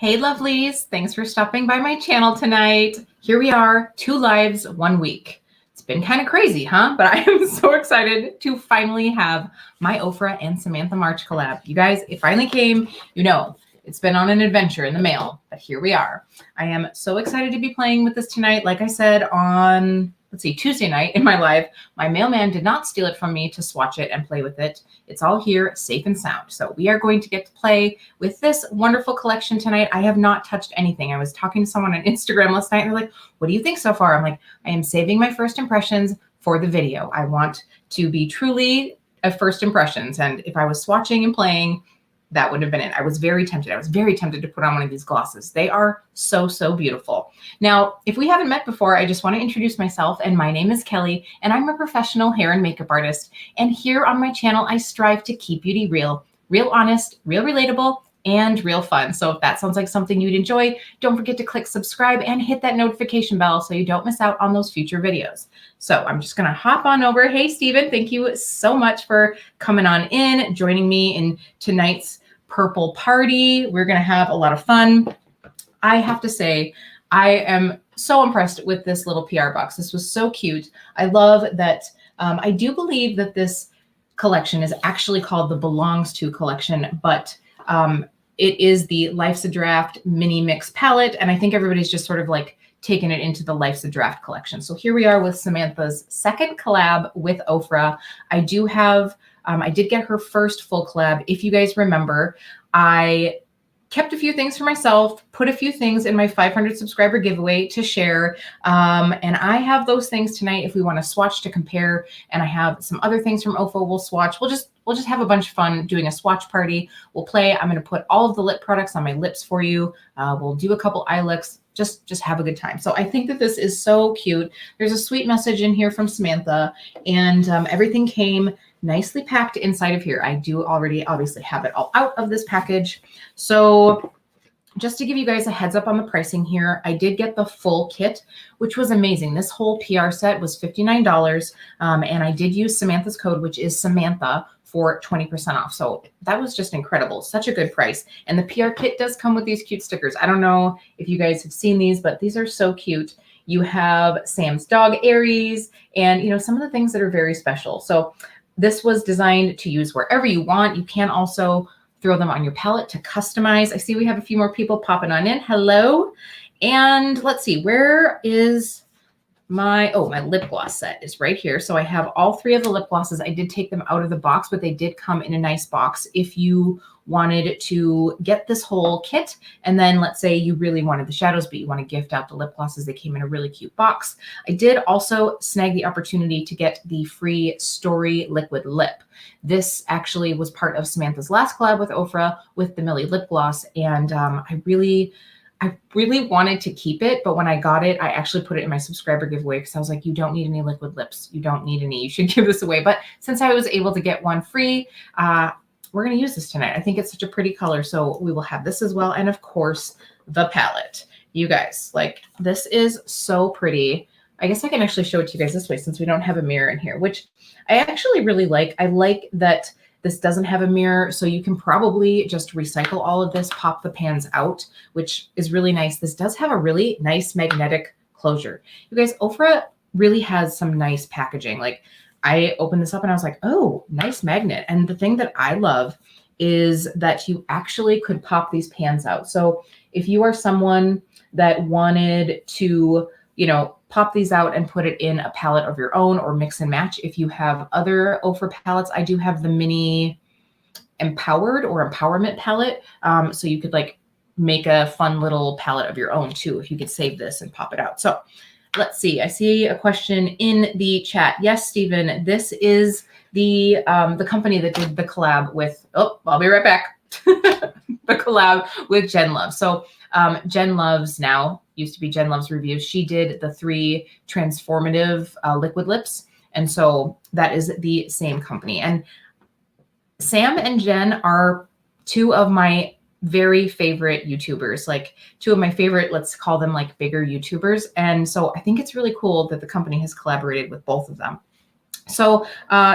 Hey lovelies, thanks for stopping by my channel tonight. Here we are, 2 lives, 1 week. It's been kind of crazy, huh? But I am so excited to finally have my Ofra and Samantha March collab. You guys, it finally came. You know, it's been on an adventure in the mail, but here we are. I am so excited to be playing with this tonight. Like I said on, Tuesday night in my live, my mailman did not steal it from me to swatch it and play with it. It's all here safe and sound. So we are going to get to play with this wonderful collection tonight. I have not touched anything. I was talking to someone on Instagram last night and they're like, what do you think so far? I'm like, I am saving my first impressions for the video. I want to be truly a first impressions. And if I was swatching and playing, that would have been it. I was very tempted. I was very tempted to put on one of these glosses. They are so, so beautiful. Now, if we haven't met before, I just want to introduce myself. And my name is Kelly, and I'm a professional hair and makeup artist. And here on my channel, I strive to keep beauty real, real honest, real relatable, and real fun. So if that sounds like something you'd enjoy, don't forget to click subscribe and hit that notification bell so you don't miss out on those future videos. So I'm just going to hop on over. Hey, Steven, thank you so much for coming on in, joining me in tonight's purple party. We're going to have a lot of fun. I have to say, I am so impressed with this little PR box. This was so cute. I love that. I do believe that this collection is actually called the Belongs To collection, but it is the Life's a Draft mini mix palette. And I think everybody's just sort of like taken it into the Life's a Draft collection. So here we are with Samantha's second collab with Ofra. I do have I did get her first full collab. If you guys remember, I kept a few things for myself, put a few things in my 500 subscriber giveaway to share. And I have those things tonight if we want to swatch to compare. And I have some other things from Ofra we'll swatch. We'll just have a bunch of fun doing a swatch party. We'll play. I'm going to put all of the lip products on my lips for you. We'll do a couple eye looks. Just have a good time. So I think that this is so cute. There's a sweet message in here from Samantha, and everything came nicely packed inside of here. I do already obviously have it all out of this package. So just to give you guys a heads up on the pricing here, I did get the full kit, which was amazing. This whole PR set was $59. And I did use Samantha's code, which is Samantha, for 20% off. So that was just incredible. Such a good price. And the PR kit does come with these cute stickers. I don't know if you guys have seen these, but these are so cute. You have Sam's dog, Aries, and some of the things that are very special. So this was designed to use wherever you want. You can also throw them on your palette to customize. I see we have a few more people popping on in. Hello. And let's see, where is my lip gloss set is right here. So I have all 3 of the lip glosses. I did take them out of the box, but they did come in a nice box. If you wanted to get this whole kit, and then let's say you really wanted the shadows, but you want to gift out the lip glosses, they came in a really cute box. I did also snag the opportunity to get the free Story liquid lip. This actually was part of Samantha's last collab with Ofra with the Millie lip gloss. And I really wanted to keep it, but when I got it, I actually put it in my subscriber giveaway because I was like, you don't need any liquid lips. You don't need any. You should give this away. But since I was able to get one free, we're going to use this tonight. I think it's such a pretty color. So we will have this as well. And of course, the palette. You guys, like, this is so pretty. I guess I can actually show it to you guys this way since we don't have a mirror in here, which I actually really like. I like that this doesn't have a mirror, so you can probably just recycle all of this, pop the pans out, which is really nice. This does have a really nice magnetic closure. You guys, Ofra really has some nice packaging. Like, I opened this up and I was like, oh, nice magnet. And the thing that I love is that you actually could pop these pans out. So if you are someone that wanted to, pop these out and put it in a palette of your own or mix and match. If you have other Ofra palettes, I do have the mini empowered or empowerment palette. So you could like make a fun little palette of your own too, if you could save this and pop it out. So let's see. I see a question in the chat. Yes, Stephen, this is the company that did the collab with, I'll be right back. The collab with Jen Love. So Jen Love's now, used to be Jen Love's Reviews. She did the 3 transformative liquid lips. And so that is the same company. And Sam and Jen are 2 of my very favorite YouTubers, like 2 of my favorite, let's call them like bigger YouTubers. And so I think it's really cool that the company has collaborated with both of them. So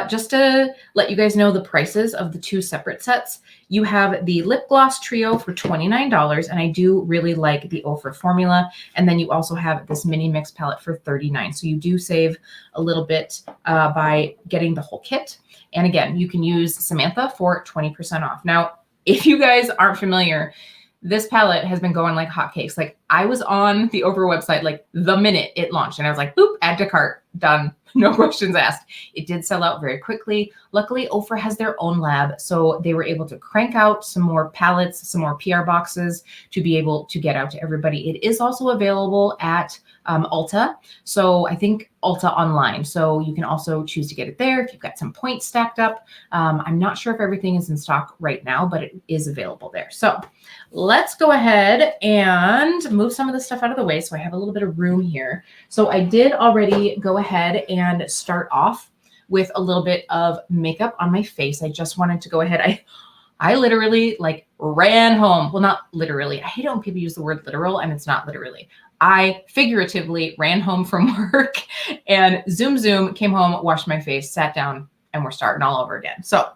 just to let you guys know the prices of the two separate sets, you have the lip gloss trio for $29, and I do really like the Ofra formula. And then you also have this mini mix palette for $39. So you do save a little bit by getting the whole kit. And again, you can use Samantha for 20% off. Now, if you guys aren't familiar, this palette has been going like hotcakes. Like I was on the Ofra website like the minute it launched, and I was like, boop, add to cart, done. No questions asked. It did sell out very quickly. Luckily, Ofra has their own lab, so they were able to crank out some more palettes, some more PR boxes to be able to get out to everybody. It is also available at Ulta. So I think Ulta online. So you can also choose to get it there if you've got some points stacked up. I'm not sure if everything is in stock right now, but it is available there. So let's go ahead and move some of the stuff out of the way so I have a little bit of room here. So I did already go ahead and start off with a little bit of makeup on my face. I just wanted to go ahead. I literally like ran home. Well, not literally. I hate it when people use the word literal and it's not literally. I figuratively ran home from work and zoom, came home, washed my face, sat down, and we're starting all over again. So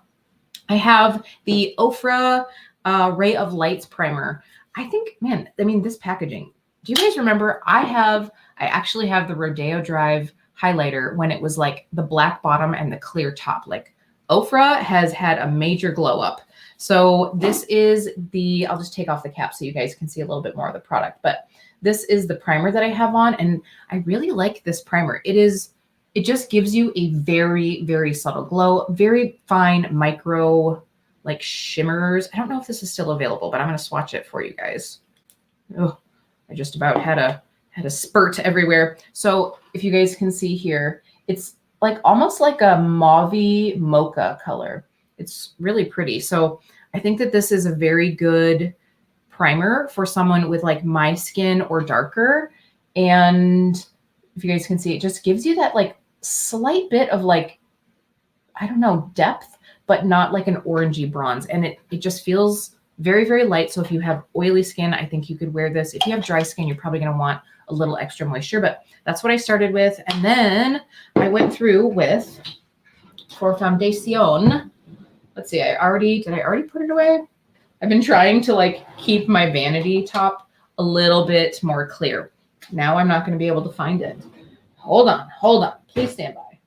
I have the Ofra Ray of Lights primer. I think, man, I mean, this packaging. Do you guys remember? I actually have the Rodeo Drive highlighter when it was like the black bottom and the clear top. Like Ofra has had a major glow up. So this is the, I'll just take off the cap so you guys can see a little bit more of the product. But this is the primer that I have on, and I really like this primer. It just gives you a very, very subtle glow, very fine micro like shimmers. I don't know if this is still available, but I'm going to swatch it for you guys. Oh, I just about had a spurt everywhere. So if you guys can see here, it's like almost like a mauvey mocha color. It's really pretty. So I think that this is a very good primer for someone with like my skin or darker. And if you guys can see, it just gives you that like slight bit of like, I don't know, depth, but not like an orangey bronze. And it just feels very, very light. So if you have oily skin, I think you could wear this. If you have dry skin, you're probably going to want a little extra moisture, but that's what I started with. And then I went through with, for foundation, let's see, did I already put it away? I've been trying to like keep my vanity top a little bit more clear. Now I'm not going to be able to find it. Hold on. Please stand by.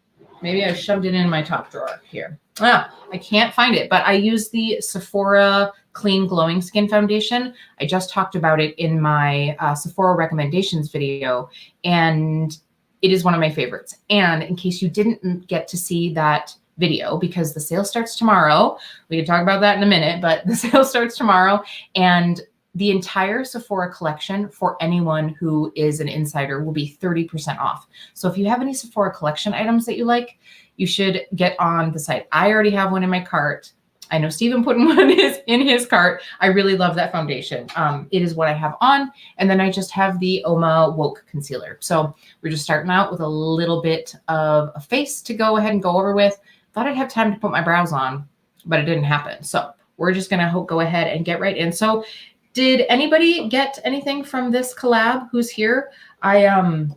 Maybe I shoved it in my top drawer here. I can't find it, but I use the Sephora Clean Glowing Skin Foundation. I just talked about it in my Sephora recommendations video, and it is one of my favorites. And in case you didn't get to see that video, because the sale starts tomorrow, we can talk about that in a minute, but the sale starts tomorrow, and the entire Sephora collection for anyone who is an insider will be 30% off. So if you have any Sephora collection items that you like, you should get on the site. I already have one in my cart. I know Steven put one in his cart. I really love that foundation. It is what I have on. And then I just have the Oma Woke Concealer. So we're just starting out with a little bit of a face to go ahead and go over with. Thought I'd have time to put my brows on, but it didn't happen. So we're just going to go ahead and get right in. So did anybody get anything from this collab who's here? I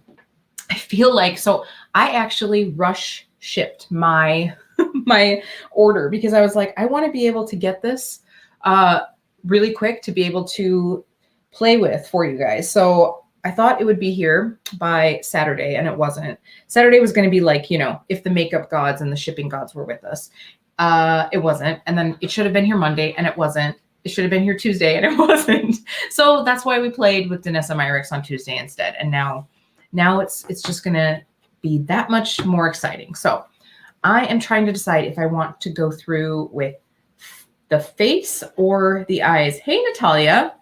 feel like, so I actually rush shipped my my order because I was like, I want to be able to get this really quick to be able to play with for you guys. So I thought it would be here by Saturday, and it wasn't. Saturday was going to be like, you know, if the makeup gods and the shipping gods were with us. It wasn't. And then it should have been here Monday, and it wasn't. It should have been here Tuesday, and it wasn't. So that's why we played with Danessa Myricks on Tuesday instead. And now it's just going to be that much more exciting. So I am trying to decide if I want to go through with the face or the eyes. Hey, Natalia.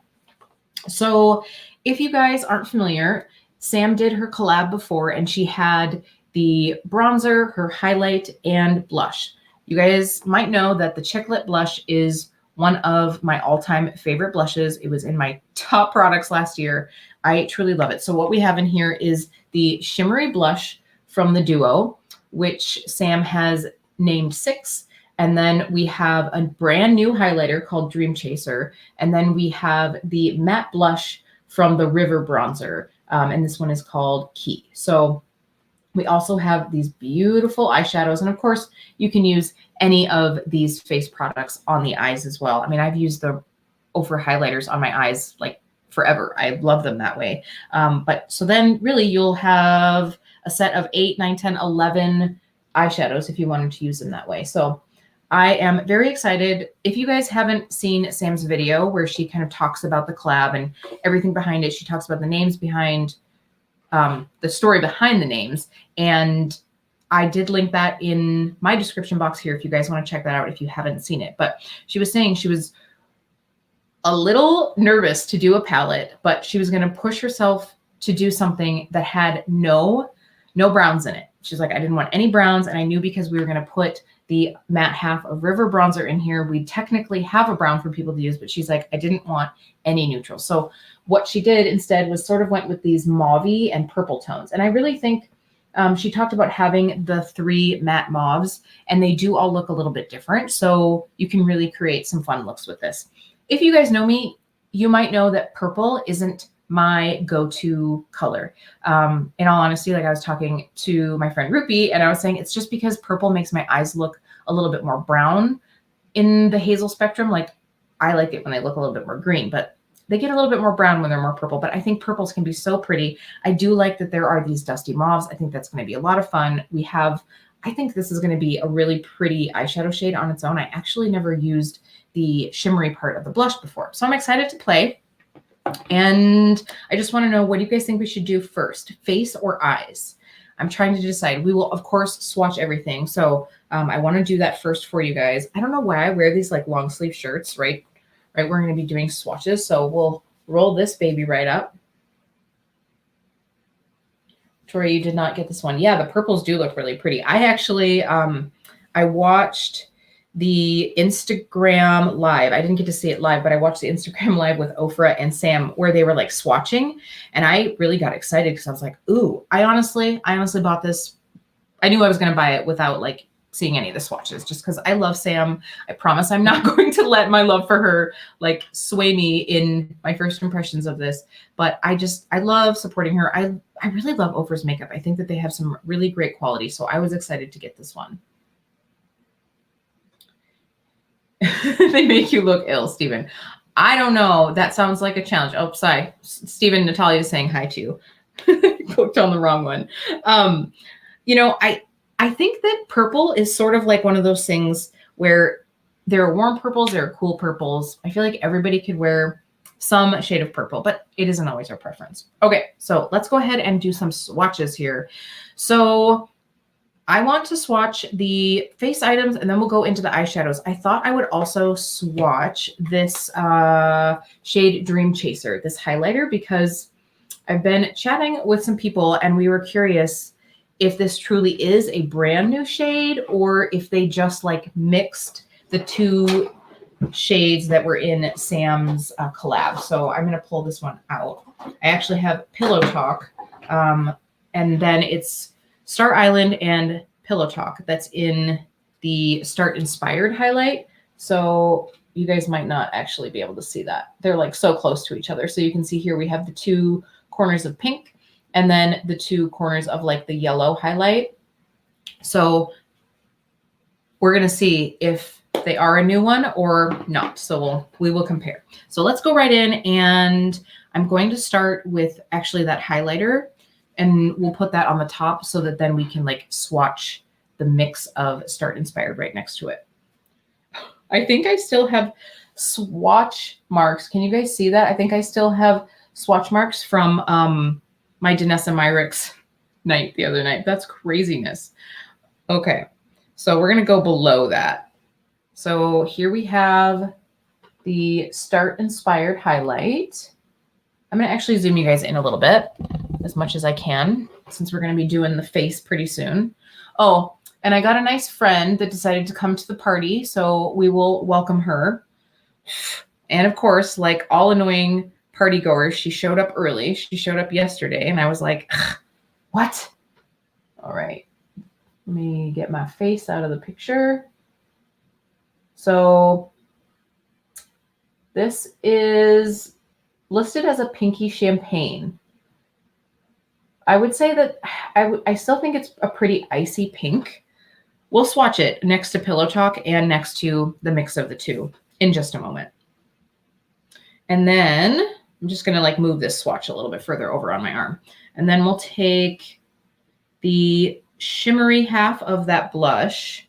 So if you guys aren't familiar, Sam did her collab before, and she had the bronzer, her highlight, and blush. You guys might know that the Chicklet blush is one of my all-time favorite blushes. It was in my top products last year. I truly love it. So what we have in here is the shimmery blush from the Duo, which Sam has named 6. And then we have a brand new highlighter called Dream Chaser. And then we have the matte blush from the River Bronzer. And this one is called Key. So We also have these beautiful eyeshadows. And of course, you can use any of these face products on the eyes as well. I mean, I've used the Ofra highlighters on my eyes like forever. I love them that way. But so then really you'll have a set of 8, 9, 10, 11 eyeshadows if you wanted to use them that way. So I am very excited. If you guys haven't seen Sam's video where she kind of talks about the collab and everything behind it, she talks about the names behind the story behind the names. And I did link that in my description box here if you guys want to check that out if you haven't seen it. But she was saying she was a little nervous to do a palette, but she was going to push herself to do something that had no browns in it. She's like, I didn't want any browns. And I knew because we were going to put the matte half of River bronzer in here, we technically have a brown for people to use, but she's like, I didn't want any neutral. So what she did instead was sort of went with these mauve and purple tones. And I really think she talked about having the 3 matte mauves, and they do all look a little bit different. So you can really create some fun looks with this. If you guys know me, you might know that purple isn't my go-to color. In all honesty, like I was talking to my friend Rupi and I was saying, it's just because purple makes my eyes look a little bit more brown in the hazel spectrum. Like I like it when they look a little bit more green, but they get a little bit more brown when they're more purple. But I think purples can be so pretty. I do like that there are these dusty mauves. I think that's going to be a lot of fun. I think this is going to be a really pretty eyeshadow shade on its own. I actually never used the shimmery part of the blush before. So I'm excited to play. And I just want to know, what do you guys think we should do first, face or eyes? I'm trying to decide. We will, of course, swatch everything. So I want to do that first for you guys. I don't know why I wear these like long sleeve shirts, right? We're going to be doing swatches. So we'll roll this baby right up. Tori, you did not get this one. Yeah, the purples do look really pretty. I actually, I watched the Instagram live. I didn't get to see it live, but I watched the Instagram live with Ofra and Sam where they were like swatching. And I really got excited because I was like, ooh, I honestly bought this. I knew I was going to buy it without like seeing any of the swatches just because I love Sam. I promise I'm not going to let my love for her like sway me in my first impressions of this. But I love supporting her. I really love Ofra's makeup. I think that they have some really great quality. So I was excited to get this one. They make you look ill, Stephen. I don't know. That sounds like a challenge. Oh, sorry. Stephen, Natalia is saying hi to you. Clicked on the wrong one. You know, I think that purple is sort of like one of those things where there are warm purples, there are cool purples. I feel like everybody could wear some shade of purple, but it isn't always our preference. Okay, so let's go ahead and do some swatches here. So I want to swatch the face items and then we'll go into the eyeshadows. I thought I would also swatch this shade Dream Chaser, this highlighter, because I've been chatting with some people and we were curious if this truly is a brand new shade or if they just like mixed the 2 shades that were in Sam's collab. So I'm going to pull this one out. I actually have Pillow Talk and then it's Star Island and Pillow Talk that's in the Start Inspired highlight. So you guys might not actually be able to see that. They're like so close to each other. So you can see here we have the 2 corners of pink and then the 2 corners of like the yellow highlight. So we're going to see if they are a new one or not. So we will compare. So let's go right in and I'm going to start with actually that highlighter. And we'll put that on the top so that then we can like swatch the mix of Start Inspired right next to it. I think I still have swatch marks. Can you guys see that? I think I still have swatch marks from my Danessa Myricks night the other night. That's craziness. Okay, so we're going to go below that. So here we have the Start Inspired highlight. I'm going to actually zoom you guys in a little bit as much as I can since we're going to be doing the face pretty soon. Oh, and I got a nice friend that decided to come to the party, so we will welcome her. And of course, like all annoying party goers, she showed up early. She showed up yesterday and I was like, what? All right, let me get my face out of the picture. So this is listed as a pinky champagne. I would say that I still think it's a pretty icy pink. We'll swatch it next to Pillow Talk and next to the mix of the two in just a moment. And then I'm just going to like move this swatch a little bit further over on my arm. And then we'll take the shimmery half of that blush.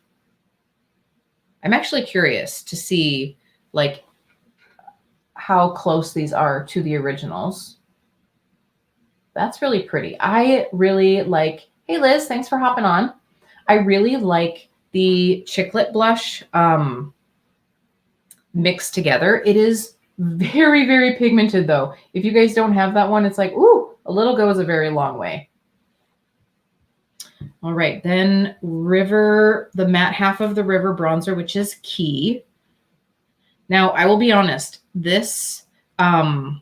I'm actually curious to see like how close these are to the originals. That's really pretty. I really like, hey Liz, thanks for hopping on. I really like the Chiclet blush mixed together. It is very, very pigmented though. If you guys don't have that one, it's like, ooh, a little goes a very long way. All right, then River, the matte half of the River bronzer, which is Key. Now, I will be honest, this, the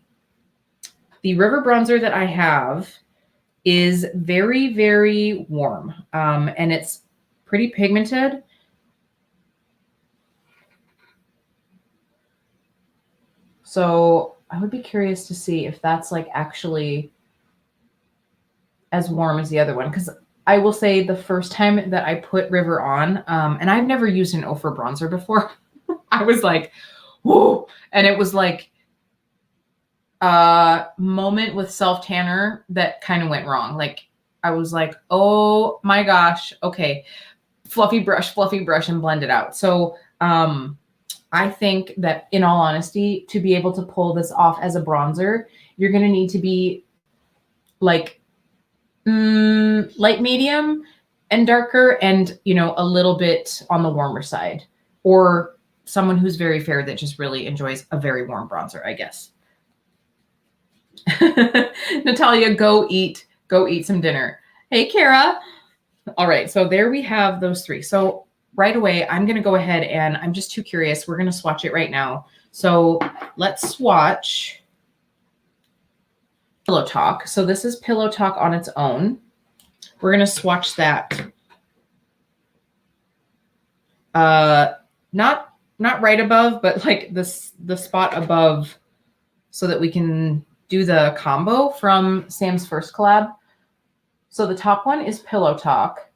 River bronzer that I have is very, very warm, and it's pretty pigmented. So I would be curious to see if that's like actually as warm as the other one, because I will say the first time that I put River on, and I've never used an Ofra bronzer before, I was like, whoa, and it was like a moment with self tanner that kind of went wrong. Like I was like, oh my gosh, okay, fluffy brush, and blend it out. So I think that in all honesty, to be able to pull this off as a bronzer, you're going to need to be like light medium and darker and, you know, a little bit on the warmer side, or someone who's very fair that just really enjoys a very warm bronzer, I guess. Natalia, go eat some dinner. Hey, Kara. All right. So there we have those three. So right away, I'm going to go ahead and I'm just too curious. We're going to swatch it right now. So let's swatch Pillow Talk. So this is Pillow Talk on its own. We're going to swatch that. Not right above, but like the spot above, so that we can do the combo from Sam's first collab. So the top one is Pillow Talk,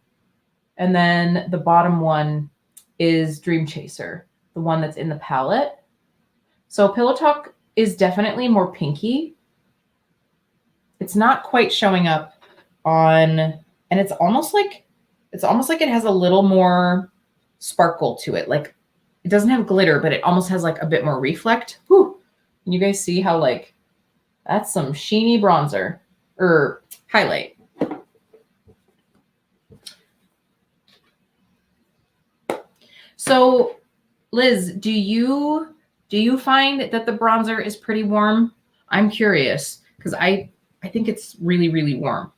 and then the bottom one is Dream Chaser, the one that's in the palette. So Pillow Talk is definitely more pinky. It's not quite showing up on, and it's almost like it has a little more sparkle to it. Like it doesn't have glitter, but it almost has like a bit more reflect. Whew. Can you guys see how like that's some sheeny bronzer or highlight? So Liz, do you find that the bronzer is pretty warm? I'm curious because I think it's really, really warm.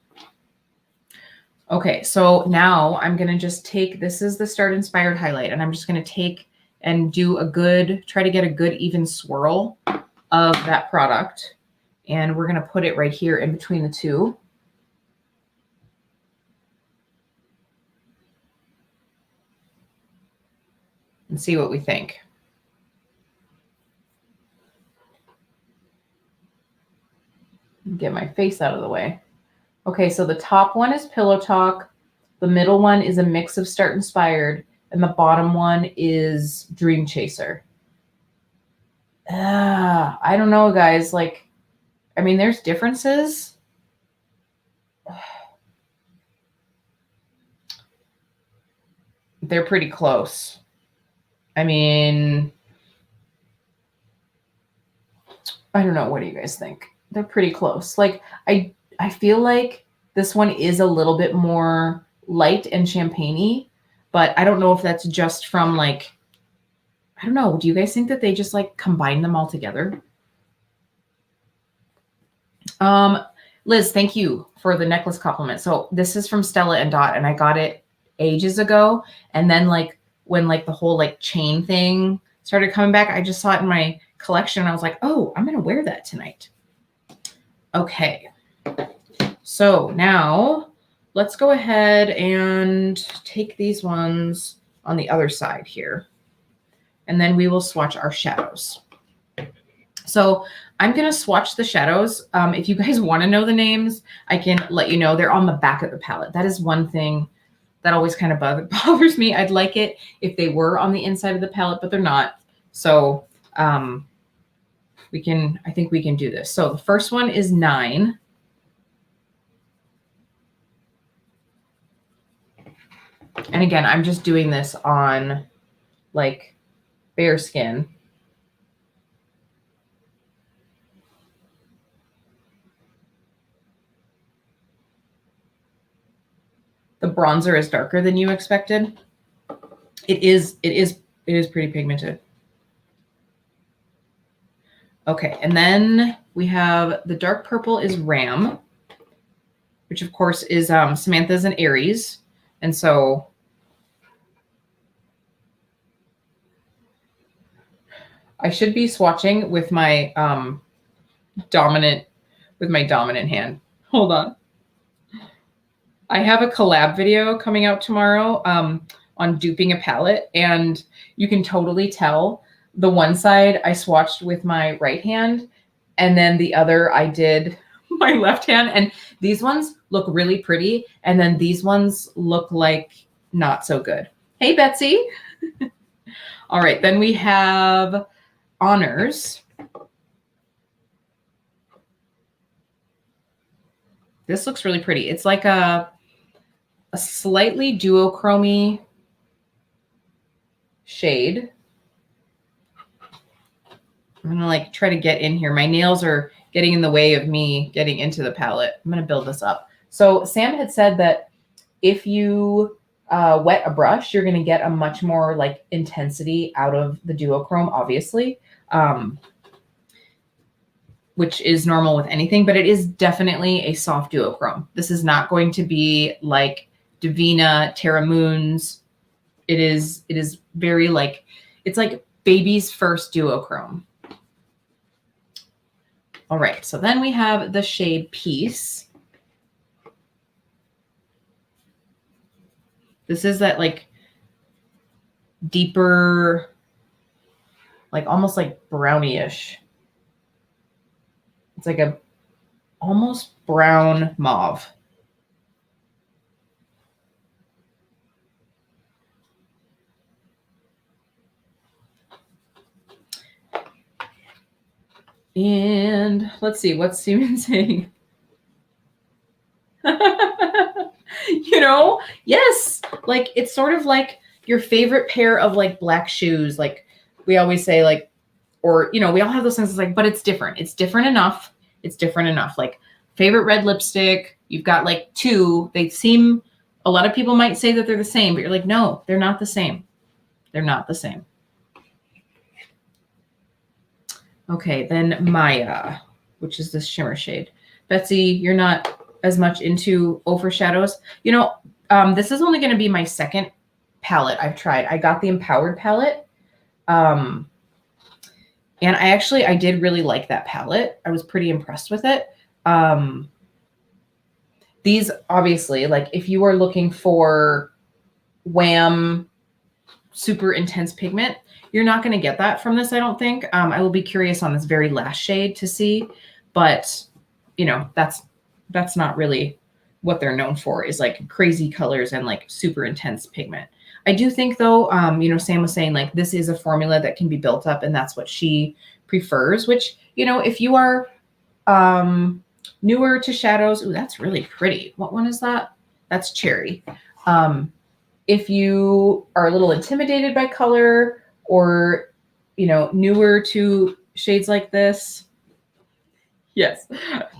Okay, so now I'm going to just take, this is the Start Inspired highlight, and I'm just going to take and do try to get a good even swirl of that product. And we're going to put it right here in between the two. And see what we think. Get my face out of the way. Okay, so the top one is Pillow Talk. The middle one is a mix of Start Inspired. And the bottom one is Dream Chaser. I don't know, guys. Like, I mean, there's differences. They're pretty close. I mean, I don't know. What do you guys think? They're pretty close. Like, I feel like this one is a little bit more light and champagne-y, but I don't know if that's just from like, I don't know. Do you guys think that they just like combine them all together? Liz, thank you for the necklace compliment. So this is from Stella and Dot, and I got it ages ago. And then like when like the whole like chain thing started coming back, I just saw it in my collection. And I was like, oh, I'm going to wear that tonight. Okay. So now let's go ahead and take these ones on the other side here. And then we will swatch our shadows. So I'm going to swatch the shadows. If you guys want to know the names, I can let you know. They're on the back of the palette. That is one thing that always kind of bothers me. I'd like it if they were on the inside of the palette, but they're not. So I think we can do this. So the first one is 9. And again, I'm just doing this on like bare skin. The bronzer is darker than you expected. It is pretty pigmented. Okay, and then we have the dark purple is Ram, which of course is Samantha's and Aries. And so I should be swatching with my dominant hand. Hold on. I have a collab video coming out tomorrow on duping a palette, and you can totally tell the one side I swatched with my right hand, and then the other I did my left hand. And these ones look really pretty, and then these ones look like not so good. Hey, Betsy. All right, then we have Honors. This looks really pretty. It's like a slightly duochrome shade. I'm gonna like try to get in here. My nails are getting in the way of me getting into the palette. I'm gonna build this up. So Sam had said that if you wet a brush, you're gonna get a much more like intensity out of the duochrome, obviously, which is normal with anything, but it is definitely a soft duochrome. This is not going to be like Divina, Terra Moons. It is very like, it's like baby's first duochrome. All right, so then we have the shade Peace. This is that like deeper, like almost like brownie-ish. It's like a almost brown mauve. And let's see, what's Steven saying? You know, yes, like it's sort of like your favorite pair of like black shoes. Like we always say, like, or, you know, we all have those things. It's like, but it's different. It's different enough. It's different enough. Like favorite red lipstick. You've got like 2. They seem, a lot of people might say that they're the same, but you're like, no, they're not the same. They're not the same. Okay, then Maya, which is this shimmer shade. Betsy, you're not as much into Ofra shadows. You know, this is only going to be my second palette I've tried. I got the Empowered palette. And I did really like that palette. I was pretty impressed with it. These obviously, like if you are looking for wham, super intense pigment, you're not going to get that from this, I don't think. I will be curious on this very last shade to see, but you know, that's not really what they're known for, is like crazy colors and like super intense pigment. I do think though, you know, Sam was saying like this is a formula that can be built up, and that's what she prefers, which, you know, if you are newer to shadows, ooh, that's really pretty. What one is that? That's Cherry. If you are a little intimidated by color, or, you know, newer to shades like this. Yes,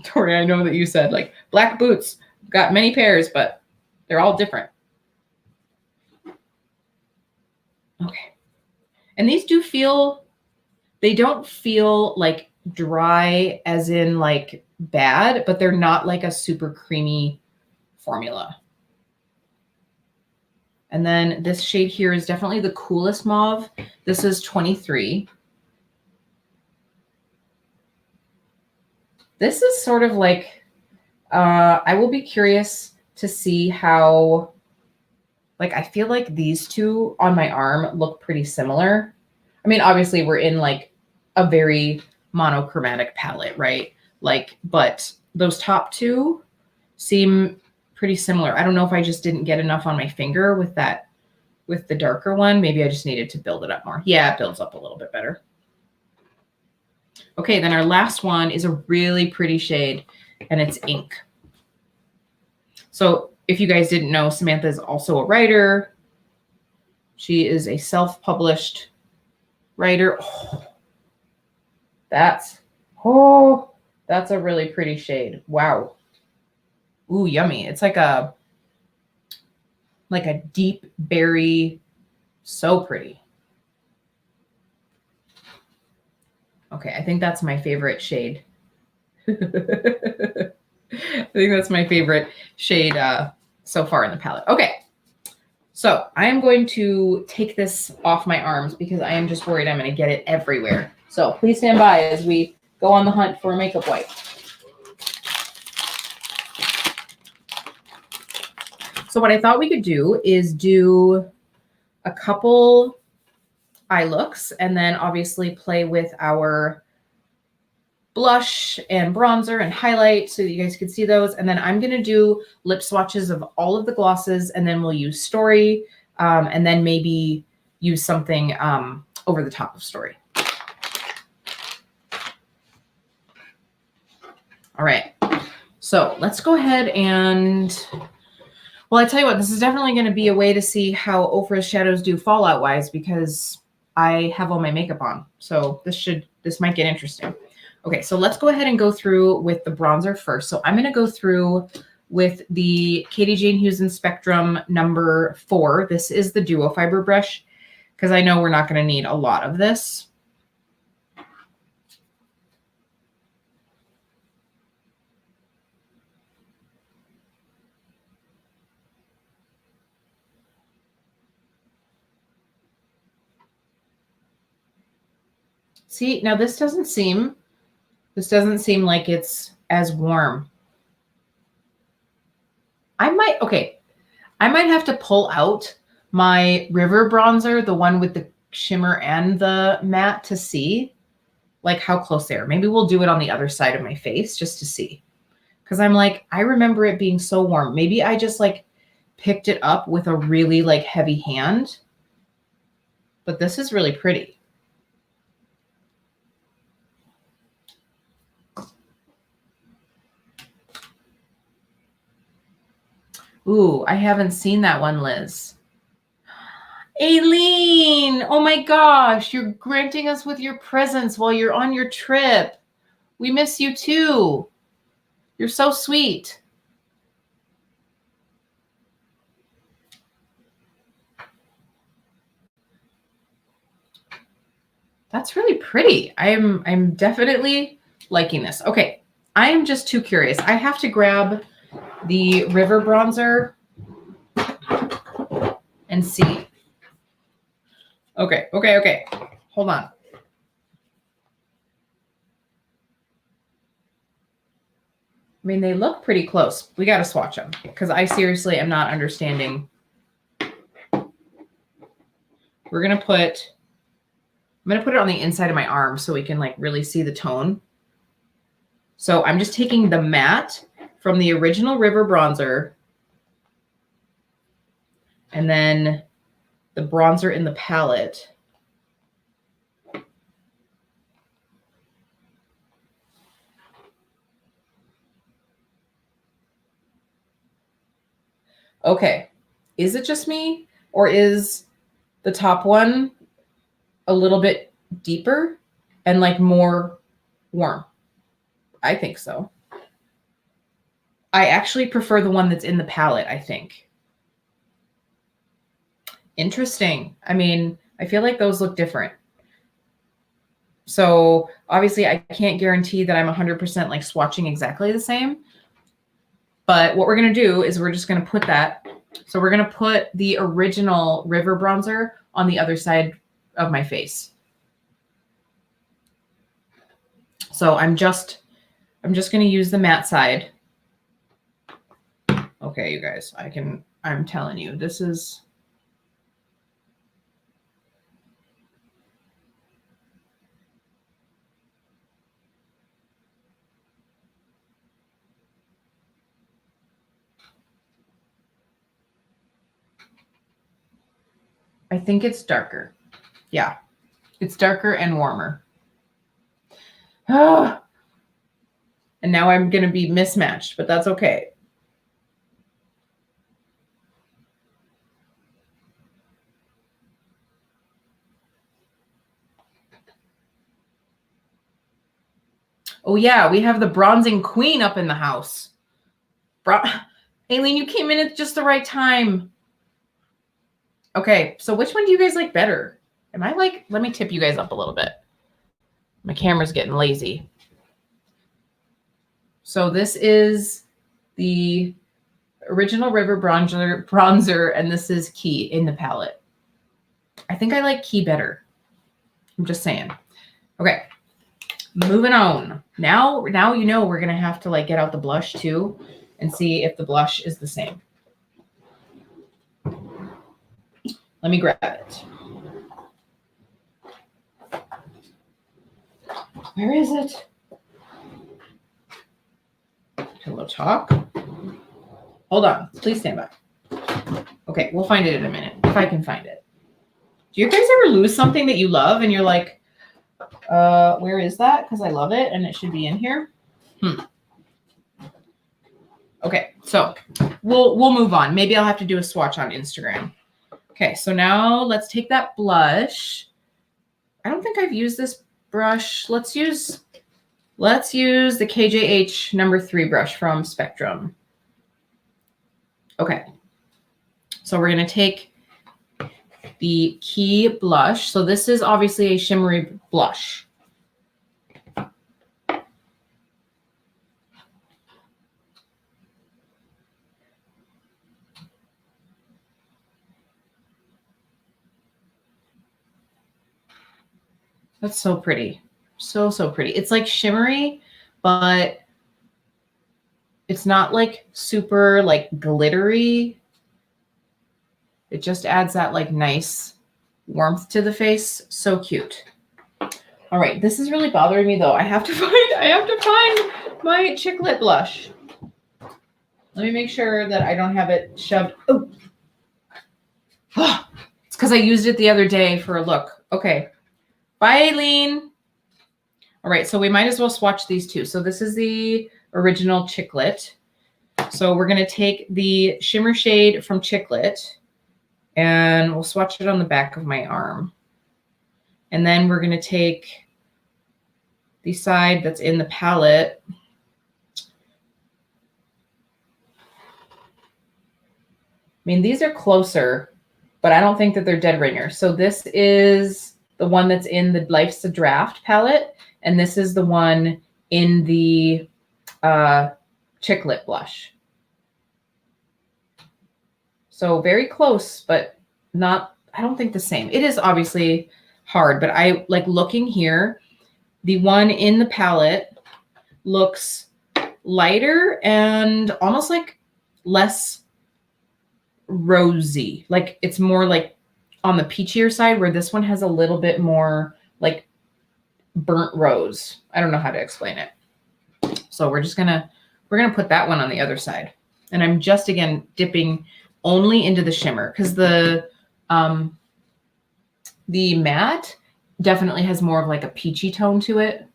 Tori, I know that you said like black boots, got many pairs, but they're all different. Okay. And these do feel, they don't feel like dry as in like bad, but they're not like a super creamy formula. And then this shade here is definitely the coolest mauve. This is 23. This is sort of like, I will be curious to see how, like, I feel like these two on my arm look pretty similar. I mean, obviously we're in like a very monochromatic palette, right? Like, but those top two seem pretty similar. I don't know if I just didn't get enough on my finger with that, with the darker one. Maybe I just needed to build it up more. Yeah, it builds up a little bit better. Okay, then our last one is a really pretty shade, and it's Ink. So if you guys didn't know, Samantha is also a writer. She is a self-published writer. Oh, that's a really pretty shade. Wow. Ooh, yummy. It's like a deep berry. So pretty. Okay, I think that's my favorite shade. I think that's my favorite shade so far in the palette. Okay, so I am going to take this off my arms because I am just worried I'm going to get it everywhere. So please stand by as we go on the hunt for a makeup wipe. So what I thought we could do is do a couple eye looks and then obviously play with our blush and bronzer and highlight so that you guys can see those. And then I'm going to do lip swatches of all of the glosses, and then we'll use Story and then maybe use something over the top of Story. All right. So let's go ahead and, well, I tell you what, this is definitely going to be a way to see how Ofra's shadows do fallout wise, because I have all my makeup on. So this might get interesting. Okay, so let's go ahead and go through with the bronzer first. So I'm going to go through with the Katie Jane Hughes Spectrum number 4. This is the Duo Fiber brush because I know we're not going to need a lot of this. See, now this doesn't seem like it's as warm. I might have to pull out my River bronzer, the one with the shimmer and the matte, to see like how close they are. Maybe we'll do it on the other side of my face just to see. Because I'm like, I remember it being so warm. Maybe I just like picked it up with a really like heavy hand. But this is really pretty. Ooh, I haven't seen that one, Liz. Aileen, oh my gosh, you're granting us with your presence while you're on your trip. We miss you too. You're so sweet. That's really pretty. I'm definitely liking this. Okay, I am just too curious. I have to grab the River bronzer and see. Okay. Hold on. I mean, they look pretty close. We got to swatch them because I seriously am not understanding. We're going to put, I'm going to put it on the inside of my arm so we can like really see the tone. So I'm just taking the matte from the original River bronzer and then the bronzer in the palette. Okay. Is it just me, or is the top one a little bit deeper and like more warm? I think so. I actually prefer the one that's in the palette, I think. Interesting. I mean, I feel like those look different. So obviously I can't guarantee that I'm 100% like swatching exactly the same. But what we're going to do is we're just going to put that. So we're going to put the original River bronzer on the other side of my face. So I'm just going to use the matte side. Okay, you guys, I'm telling you, this is. I think it's darker. Yeah, it's darker and warmer. Oh, and now I'm going to be mismatched, but that's okay. Oh yeah, we have the bronzing queen up in the house. Aileen, you came in at just the right time. Okay, so which one do you guys like better? Am I like, let me tip you guys up a little bit. My camera's getting lazy. So this is the Original River bronzer, and this is Key in the palette. I think I like Key better. I'm just saying. Okay, moving on. Now you know we're gonna have to like get out the blush too and see if the blush is the same. Let me grab it. Where is it? Hello, talk. Hold on. Please stand by. Okay, we'll find it in a minute if I can find it. Do you guys ever lose something that you love and you're like, where is that? Because I love it and it should be in here. Okay, so we'll move on. Maybe I'll have to do a swatch on Instagram. Okay, so now let's take that blush. I don't think I've used this brush. Let's use the KJH number 3 brush from Spectrum. Okay, so we're going to take the Key blush. So this is obviously a shimmery blush. That's so pretty. So pretty. It's like shimmery, but it's not like super like glittery. It just adds that like nice warmth to the face. So cute. All right, this is really bothering me though. I have to find my chick lip blush. Let me make sure that I don't have it shoved. Oh, it's because I used it the other day for a look. Okay. Bye, Aileen. All right, so we might as well swatch these two. So this is the original Chicklet. So we're going to take the shimmer shade from Chicklet and we'll swatch it on the back of my arm. And then we're going to take the side that's in the palette. I mean, these are closer, but I don't think that they're dead ringer. So this is the one that's in the Life's a Draft palette. And this is the one in the Chicklet blush. So very close, but not, I don't think the same. It is obviously hard, but I like looking here. The one in the palette looks lighter and almost like less rosy. Like it's more like on the peachier side, where this one has a little bit more like burnt rose. I don't know how to explain it. So we're gonna put that one on the other side. And I'm just again dipping only into the shimmer because the matte definitely has more of like a peachy tone to it.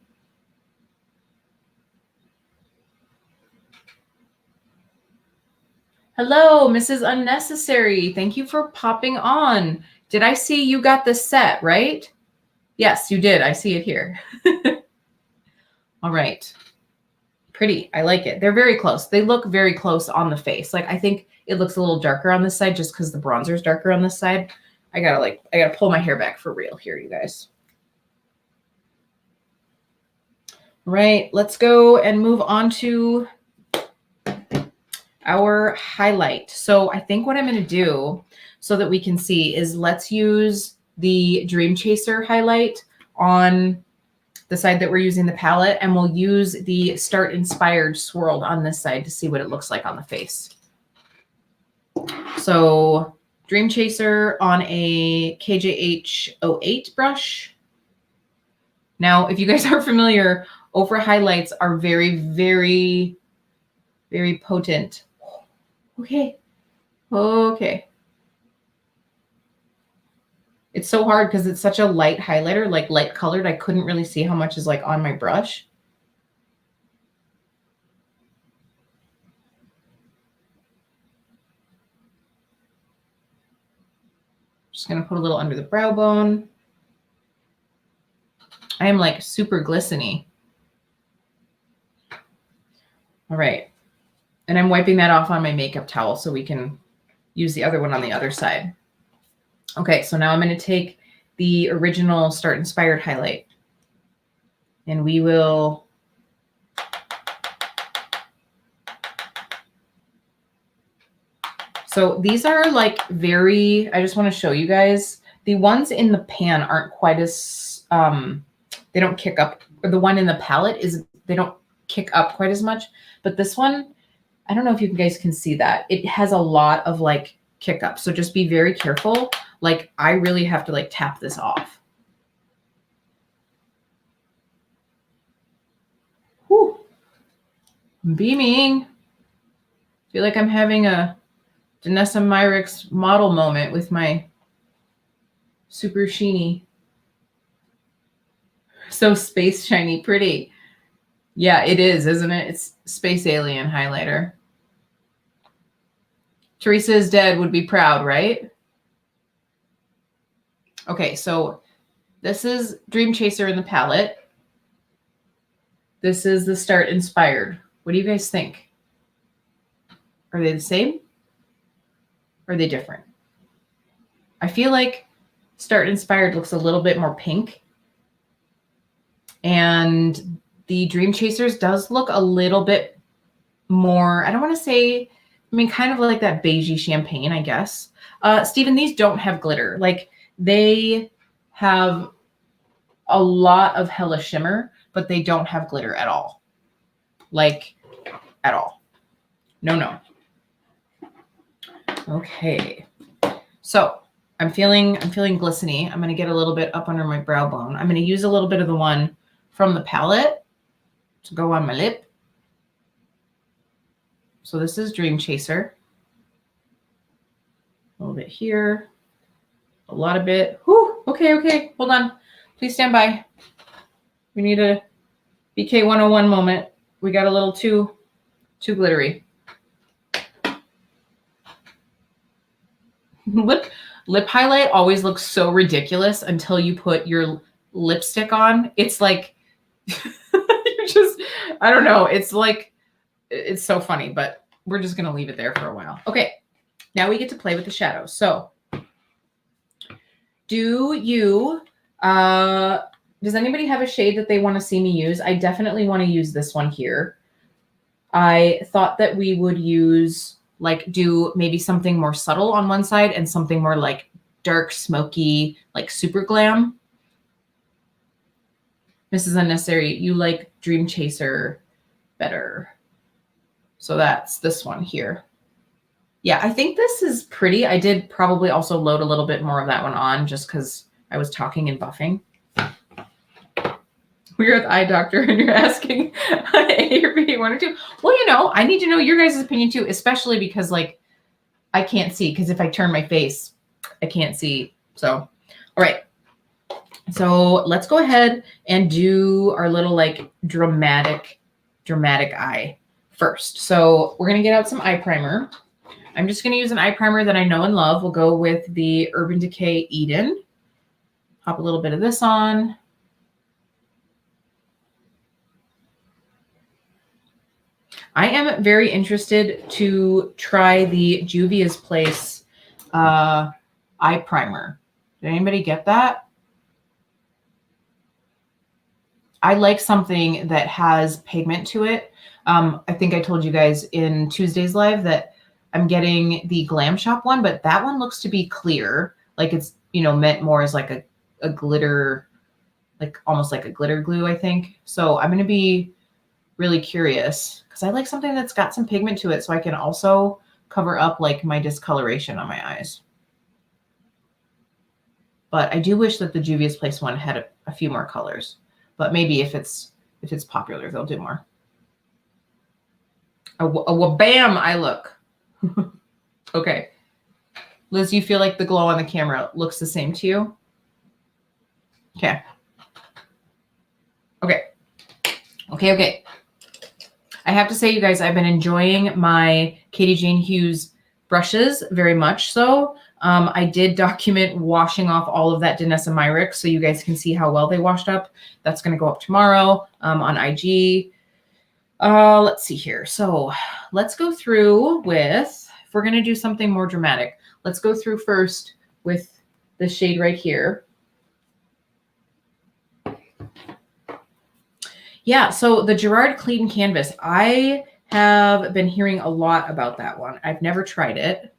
Hello, Mrs. Unnecessary. Thank you for popping on. Did I see you got the set, right? Yes, you did. I see it here. All right. Pretty. I like it. They're very close. They look very close on the face. Like I think it looks a little darker on this side just because the bronzer is darker on this side. I gotta pull my hair back for real here, you guys. Right. Let's go and move on to our highlight. So I think what I'm going to do so that we can see is let's use the Dream Chaser highlight on the side that we're using the palette, and we'll use the Start Inspired swirled on this side to see what it looks like on the face. So Dream Chaser on a KJH 08 brush. Now, if you guys are familiar, Ofra highlights are very, very, very potent. Okay. Okay. It's so hard because it's such a light highlighter, like light colored. I couldn't really see how much is like on my brush. Just going to put a little under the brow bone. I am like super glistening. All right. And I'm wiping that off on my makeup towel so we can use the other one on the other side. Okay, so now I'm going to take the original Start Inspired highlight and we will so these are like very, I just want to show you guys, the ones in the pan aren't quite as, they don't kick up, or the one in the palette is, they don't kick up quite as much, but this one, I don't know if you guys can see that. It has a lot of like kick up. So just be very careful. Like I really have to like tap this off. Whew. I'm beaming. Feel like I'm having a Danessa Myricks model moment with my super sheeny. So space shiny pretty. Yeah, it is, isn't it? It's space alien highlighter. Teresa is dead would be proud, right? Okay, so this is Dream Chaser in the palette. This is the Start Inspired. What do you guys think? Are they the same? Or are they different? I feel like Start Inspired looks a little bit more pink. And the Dream Chasers does look a little bit more, I don't want to say, I mean, kind of like that beigey champagne, I guess. Steven, these don't have glitter. Like they have a lot of hella shimmer, but they don't have glitter at all. Like at all. No. Okay. So I'm feeling glistening. I'm going to get a little bit up under my brow bone. I'm going to use a little bit of the one from the palette to go on my lip. So this is Dream Chaser. A little bit here. A lot of it. Whew. Okay. Hold on. Please stand by. We need a BK 101 moment. We got a little too glittery. Lip highlight always looks so ridiculous until you put your lipstick on. It's like, you're just, I don't know. It's like, it's so funny, but we're just going to leave it there for a while. Okay. Now we get to play with the shadows. So do you, does anybody have a shade that they want to see me use? I definitely want to use this one here. I thought that we would use, like, do maybe something more subtle on one side and something more like dark, smoky, like super glam. Mrs. Unnecessary, you like Dream Chaser better. So that's this one here. Yeah, I think this is pretty. I did probably also load a little bit more of that one on just because I was talking and buffing. We're at the eye doctor and you're asking A or B, 1 or 2. Well, you know, I need to know your guys' opinion too, especially because like I can't see, because if I turn my face, I can't see. So, all right. So let's go ahead and do our little like dramatic eye first. So we're going to get out some eye primer. I'm just going to use an eye primer that I know and love. We'll go with the Urban Decay Eden. Pop a little bit of this on. I am very interested to try the Juvia's Place eye primer. Did anybody get that? I like something that has pigment to it. I think I told you guys in Tuesday's live that I'm getting the Glam Shop one, but that one looks to be clear. Like it's, you know, meant more as like a glitter, like almost like a glitter glue, I think. So I'm going to be really curious because I like something that's got some pigment to it so I can also cover up like my discoloration on my eyes. But I do wish that the Juvia's Place one had a few more colors. But maybe if it's popular, they'll do more. A bam, I look. Okay. Liz, you feel like the glow on the camera looks the same to you? Okay. Okay. Okay, okay. I have to say, you guys, I've been enjoying my Katie Jane Hughes brushes very much so. I did document washing off all of that Danessa Myricks so you guys can see how well they washed up. That's going to go up tomorrow on IG. Let's see here. So let's go through with, if we're going to do something more dramatic, let's go through first with the shade right here. Yeah, so the Gerard Clayton Canvas, I have been hearing a lot about that one. I've never tried it.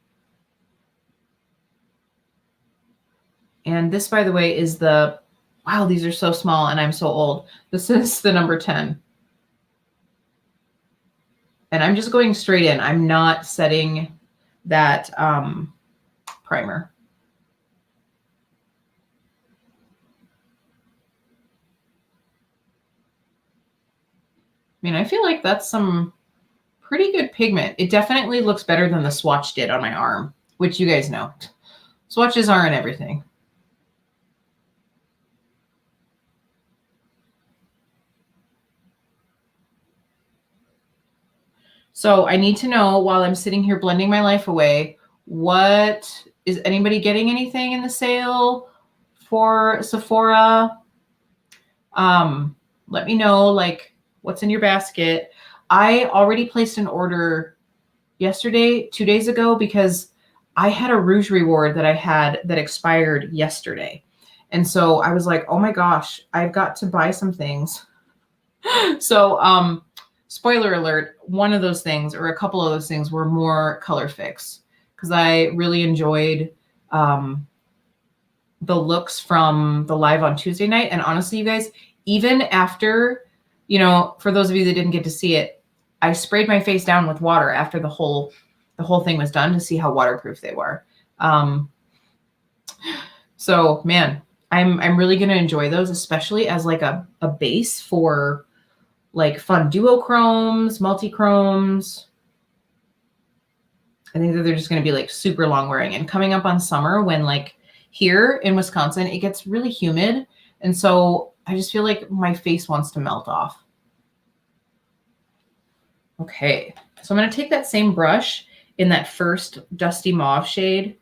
And this, by the way, is the, wow, these are so small and I'm so old. This is the number 10. And I'm just going straight in. I'm not setting that primer. I mean, I feel like that's some pretty good pigment. It definitely looks better than the swatch did on my arm, which you guys know. Swatches aren't everything. So I need to know, while I'm sitting here blending my life away, what is anybody getting anything in the sale for Sephora? Let me know, like, what's in your basket. I already placed an order yesterday, 2 days ago, because I had a Rouge reward that I had that expired yesterday. And so I was like, oh my gosh, I've got to buy some things. So, spoiler alert, one of those things, or a couple of those things, were more color fix, because I really enjoyed the looks from the live on Tuesday night. And honestly, you guys, even after, you know, for those of you that didn't get to see it, I sprayed my face down with water after the whole thing was done to see how waterproof they were. So man, I'm really going to enjoy those, especially as like a base for like fun duochromes, multichromes. I think that they're just going to be like super long wearing, and coming up on summer when like here in Wisconsin, it gets really humid. And so I just feel like my face wants to melt off. Okay. So I'm going to take that same brush in that first dusty mauve shade.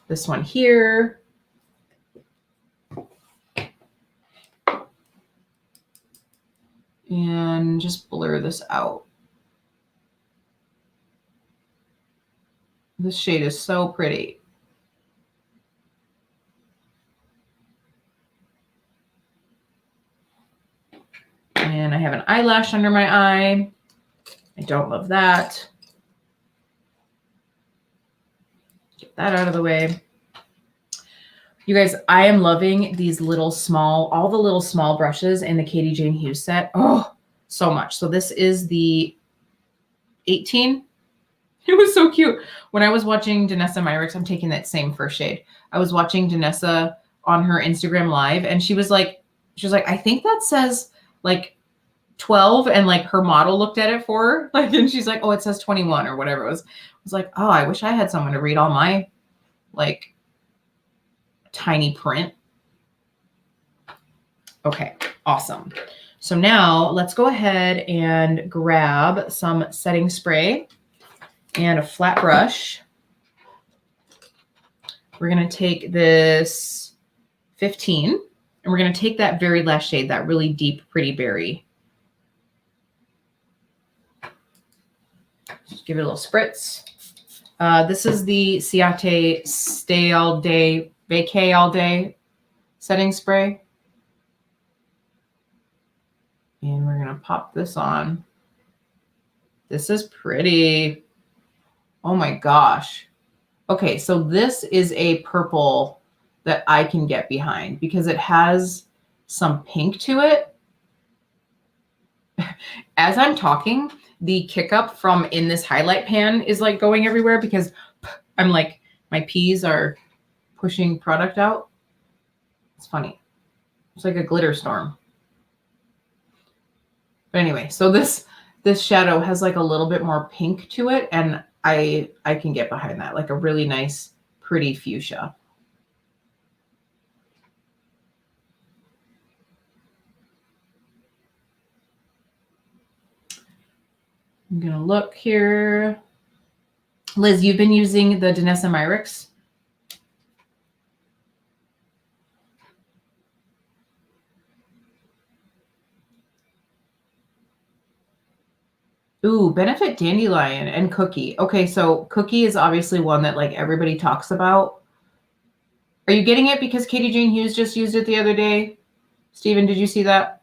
This one here. And just blur this out. This shade is so pretty. And I have an eyelash under my eye. I don't love that. Get that out of the way. You guys, I am loving these little small, all the little small brushes in the Katie Jane Hughes set. Oh, so much. So this is the 18. It was so cute. When I was watching Danessa Myricks, I'm taking that same first shade. I was watching Danessa on her Instagram live, and she was like, I think that says like 12, and like her model looked at it for her, like, and she's like, oh, it says 21 or whatever it was. I was like, oh, I wish I had someone to read all my like tiny print. Okay, awesome. So now let's go ahead and grab some setting spray and a flat brush. We're going to take this 15, and we're going to take that very last shade, that really deep, pretty berry. Just give it a little spritz. This is the Ciate Stay All Day, Vacay All Day setting spray. And we're going to pop this on. This is pretty. Oh my gosh. Okay, so this is a purple that I can get behind because it has some pink to it. As I'm talking, the kick up from in this highlight pan is like going everywhere because I'm like, my P's are pushing product out. It's funny. It's like a glitter storm. But anyway, so this shadow has like a little bit more pink to it, and I can get behind that, like a really nice, pretty fuchsia. I'm going to look here. Liz, you've been using the Danessa Myricks? Ooh, Benefit Dandelion and Cookie. Okay, so Cookie is obviously one that like everybody talks about. Are you getting it because Katie Jane Hughes just used it the other day? Steven, did you see that?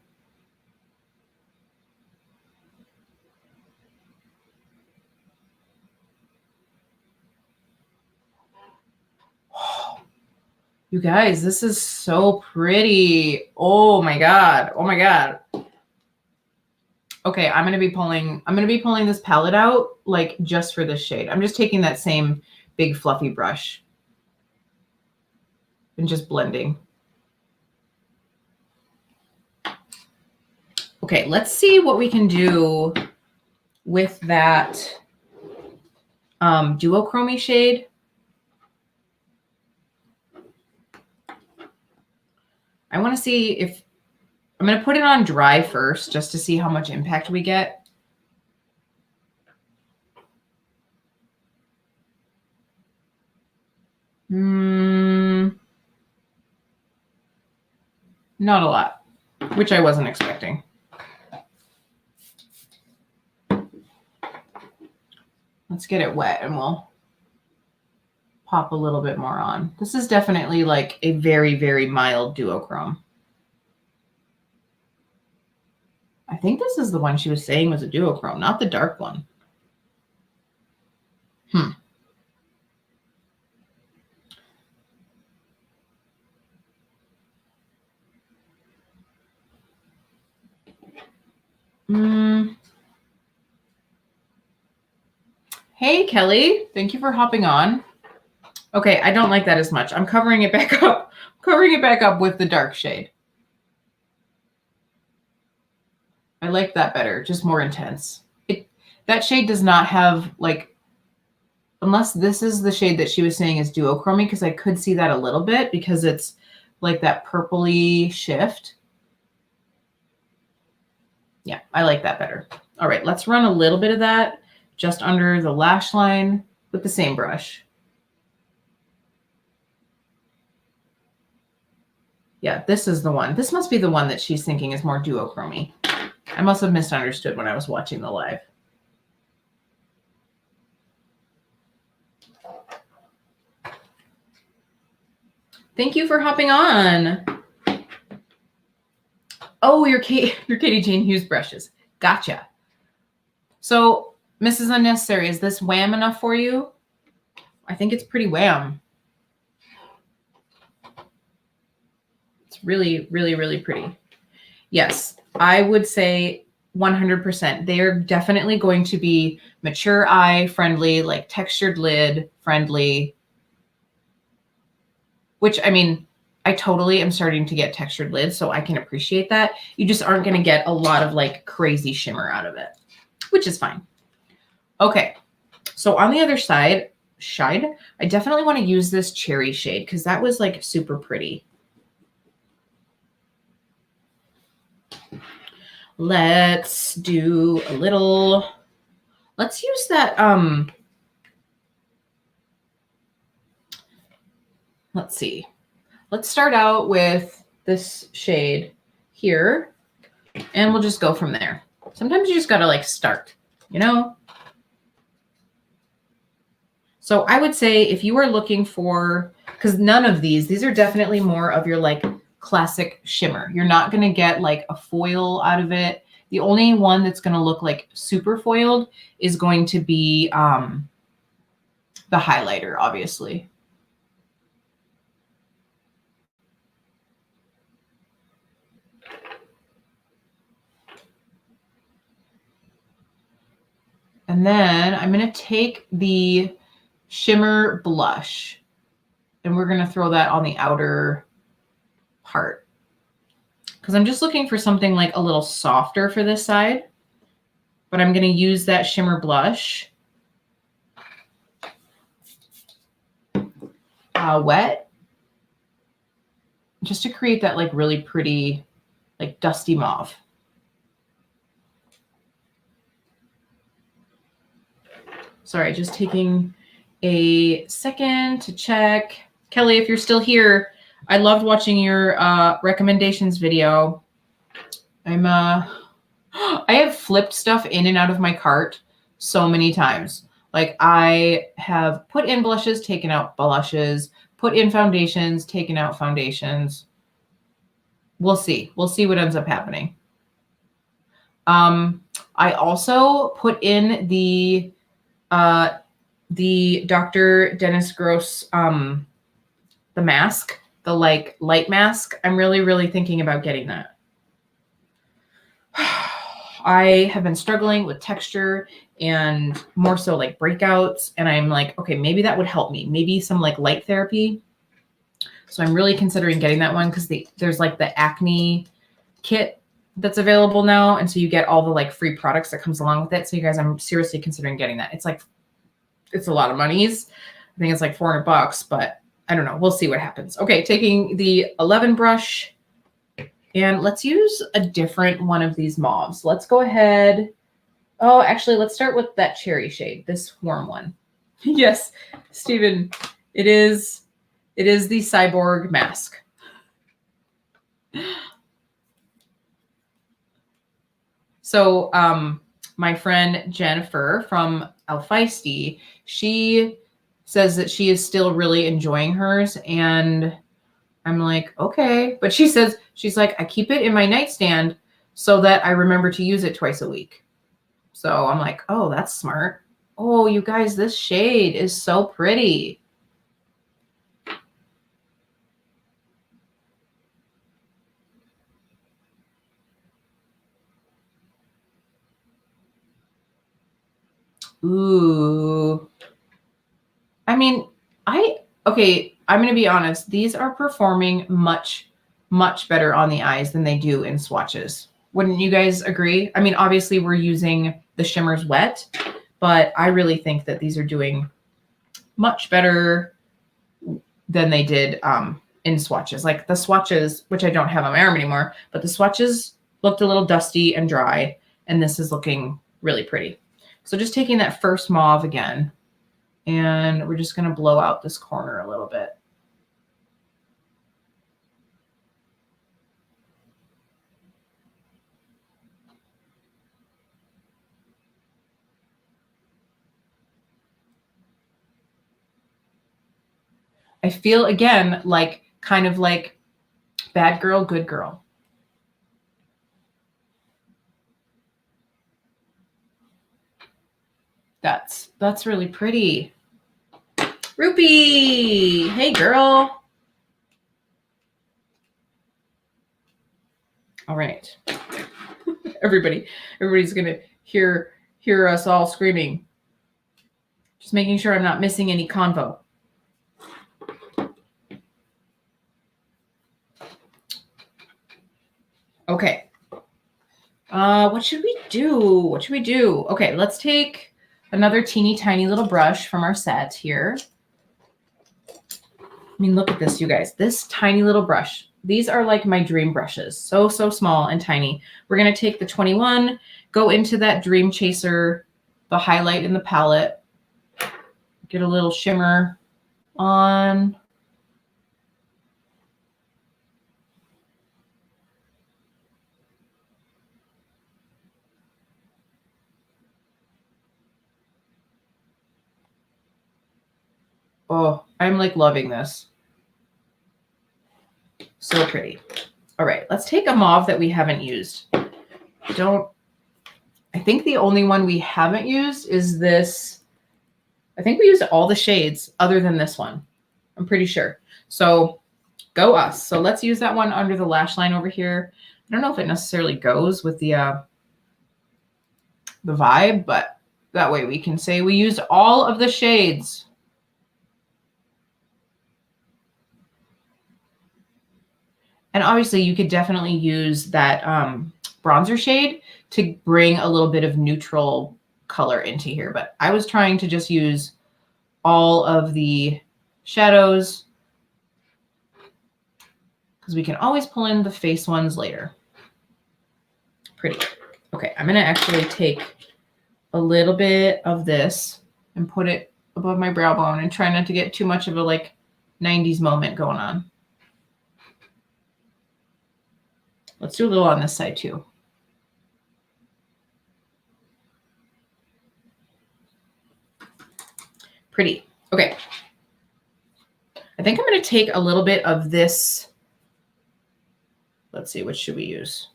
You guys, this is so pretty. Oh my God. Oh my God. Okay, I'm gonna be pulling this palette out like just for this shade. I'm just taking that same big fluffy brush and just blending. Okay, let's see what we can do with that duochrome shade. I want to see if I'm going to put it on dry first just to see how much impact we get. Not a lot, which I wasn't expecting. Let's get it wet and we'll pop a little bit more on. This is definitely like a very, very mild duochrome. I think this is the one she was saying was a duochrome, not the dark one. Hey, Kelly. Thank you for hopping on. Okay, I don't like that as much. I'm covering it back up. Covering it back up with the dark shade. I like that better, just more intense. That shade does not have like, unless this is the shade that she was saying is duochrome, because I could see that a little bit because it's like that purpley shift. Yeah, I like that better. All right, let's run a little bit of that just under the lash line with the same brush. Yeah, this is the one. This must be the one that she's thinking is more duochrome. I must have misunderstood when I was watching the live. Thank you for hopping on. Oh, your Katie Jane Hughes brushes. Gotcha. So, Mrs. Unnecessary, is this wham enough for you? I think it's pretty wham. It's really, really, really pretty. Yes, I would say 100%. They're definitely going to be mature eye friendly, like textured lid friendly. Which, I mean, I totally am starting to get textured lids, so I can appreciate that. You just aren't going to get a lot of like crazy shimmer out of it, which is fine. Okay, so on the other side, I definitely want to use this cherry shade because that was like super pretty. Let's do a little, let's use that, let's see. Let's start out with this shade here, and we'll just go from there. Sometimes you just got to like start, you know? So I would say if you are looking for, because none of these are definitely more of your like classic shimmer. You're not going to get like a foil out of it. The only one that's going to look like super foiled is going to be the highlighter, obviously. And then I'm going to take the shimmer blush and we're going to throw that on the outer part. Because I'm just looking for something like a little softer for this side. But I'm going to use that shimmer blush wet just to create that like really pretty like dusty mauve. Sorry, just taking a second to check. Kelly, if you're still here, I loved watching your recommendations video. I have flipped stuff in and out of my cart so many times. Like I have put in blushes, taken out blushes, put in foundations, taken out foundations. We'll see. We'll see what ends up happening. I also put in the Dr. Dennis Gross, the mask, the like light mask. I'm really, really thinking about getting that. I have been struggling with texture and more so like breakouts. And I'm like, okay, maybe that would help me. Maybe some like light therapy. So I'm really considering getting that one because there's like the acne kit that's available now. And so you get all the like free products that comes along with it. So you guys, I'm seriously considering getting that. It's a lot of monies. I think it's like $400, but I don't know. We'll see what happens. Okay. Taking the 11 brush and let's use a different one of these mauves. Let's go ahead. Oh, actually, let's start with that cherry shade, this warm one. Yes, Stephen, it is the cyborg mask. So my friend Jennifer from Alfeisty, she says that she is still really enjoying hers. And I'm like, okay. But she says, she's like, I keep it in my nightstand so that I remember to use it twice a week. So I'm like, oh, that's smart. Oh, you guys, this shade is so pretty. Ooh. I mean, okay, I'm going to be honest. These are performing much, much better on the eyes than they do in swatches. Wouldn't you guys agree? I mean, obviously we're using the shimmers wet, but I really think that these are doing much better than they did in swatches. Like the swatches, which I don't have on my arm anymore, but the swatches looked a little dusty and dry, and this is looking really pretty. So just taking that first mauve again, and we're just going to blow out this corner a little bit. I feel again like kind of like bad girl, good girl. That's really pretty. Rupee, hey girl. All right. Everybody's gonna hear us all screaming. Just making sure I'm not missing any convo. Okay. What should we do? What should we do? Okay, let's take another teeny tiny little brush from our set here. I mean, look at this, you guys. This tiny little brush. These are like my dream brushes. So small and tiny. We're going to take the 21, go into that Dream Chaser, the highlight in the palette, get a little shimmer on. Oh, I'm like loving this. So pretty. All right, let's take a mauve that we haven't used. I think the only one we haven't used is this. I think we used all the shades other than this one. I'm pretty sure. So go us. So let's use that one under the lash line over here. I don't know if it necessarily goes with the vibe, but that way we can say we used all of the shades. And obviously you could definitely use that bronzer shade to bring a little bit of neutral color into here. But I was trying to just use all of the shadows because we can always pull in the face ones later. Pretty. Okay, I'm going to actually take a little bit of this and put it above my brow bone and try not to get too much of a like 90s moment going on. Let's do a little on this side too. Pretty. Okay. I think I'm going to take a little bit of this. Let's see, which should we use?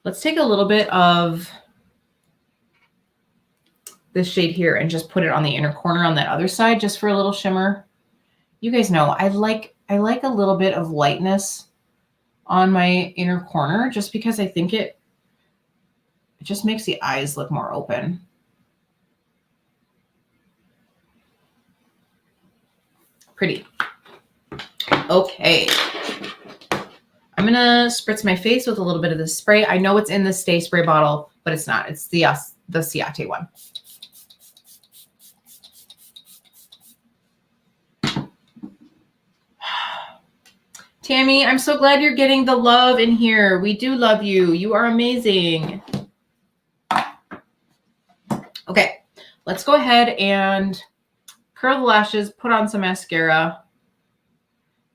Let's take a little bit of this shade here and just put it on the inner corner on that other side, just for a little shimmer. You guys know I like a little bit of lightness on my inner corner, just because I think it just makes the eyes look more open. Pretty. Okay. I'm going to spritz my face with a little bit of this spray. I know it's in the Stay Spray bottle, but it's not. It's the Ciate one. Tammy, I'm so glad you're getting the love in here. We do love you. You are amazing. Okay, let's go ahead and curl the lashes, put on some mascara,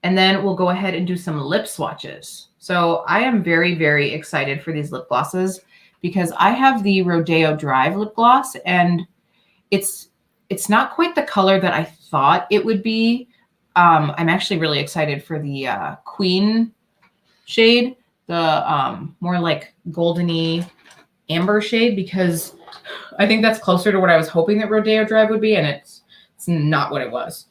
and then we'll go ahead and do some lip swatches. So I am very, very excited for these lip glosses because I have the Rodeo Drive lip gloss, and it's not quite the color that I thought it would be. I'm actually really excited for the Queen shade, the more like goldeny amber shade, because I think that's closer to what I was hoping that Rodeo Drive would be, and it's not what it was.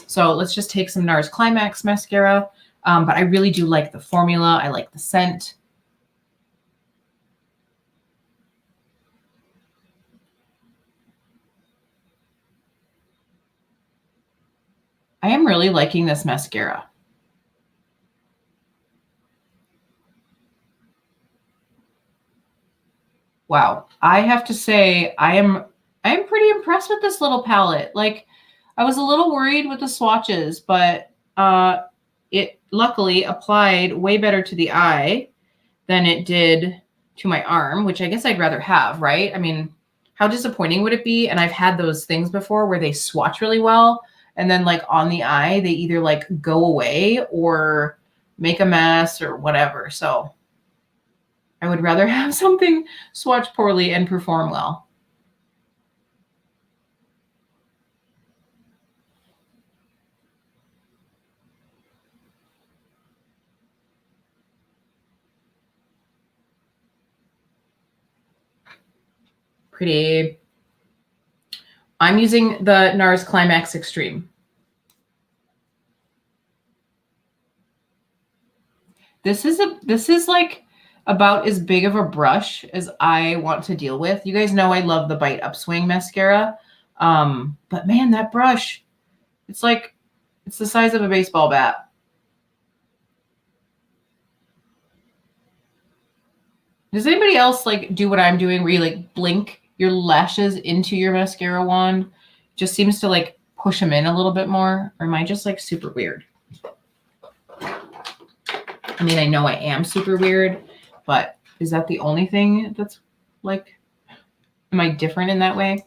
So let's just take some NARS Climax mascara, but I really do like the formula. I like the scent. I am really liking this mascara. Wow. I have to say, I am pretty impressed with this little palette. Like, I was a little worried with the swatches, but it luckily applied way better to the eye than it did to my arm, which I guess I'd rather have, right? I mean, how disappointing would it be? And I've had those things before where they swatch really well, and then like on the eye, they either like go away or make a mess or whatever. So I would rather have something swatch poorly and perform well. Pretty. I'm using the NARS Climax Extreme. This is like about as big of a brush as I want to deal with. You guys know I love the Bite Upswing mascara. But man, that brush, it's the size of a baseball bat. Does anybody else like do what I'm doing where you like blink your lashes into your mascara wand? Just seems to like push them in a little bit more. Or am I just like super weird? I mean, I know I am super weird, but is that the only thing that's like, am I different in that way?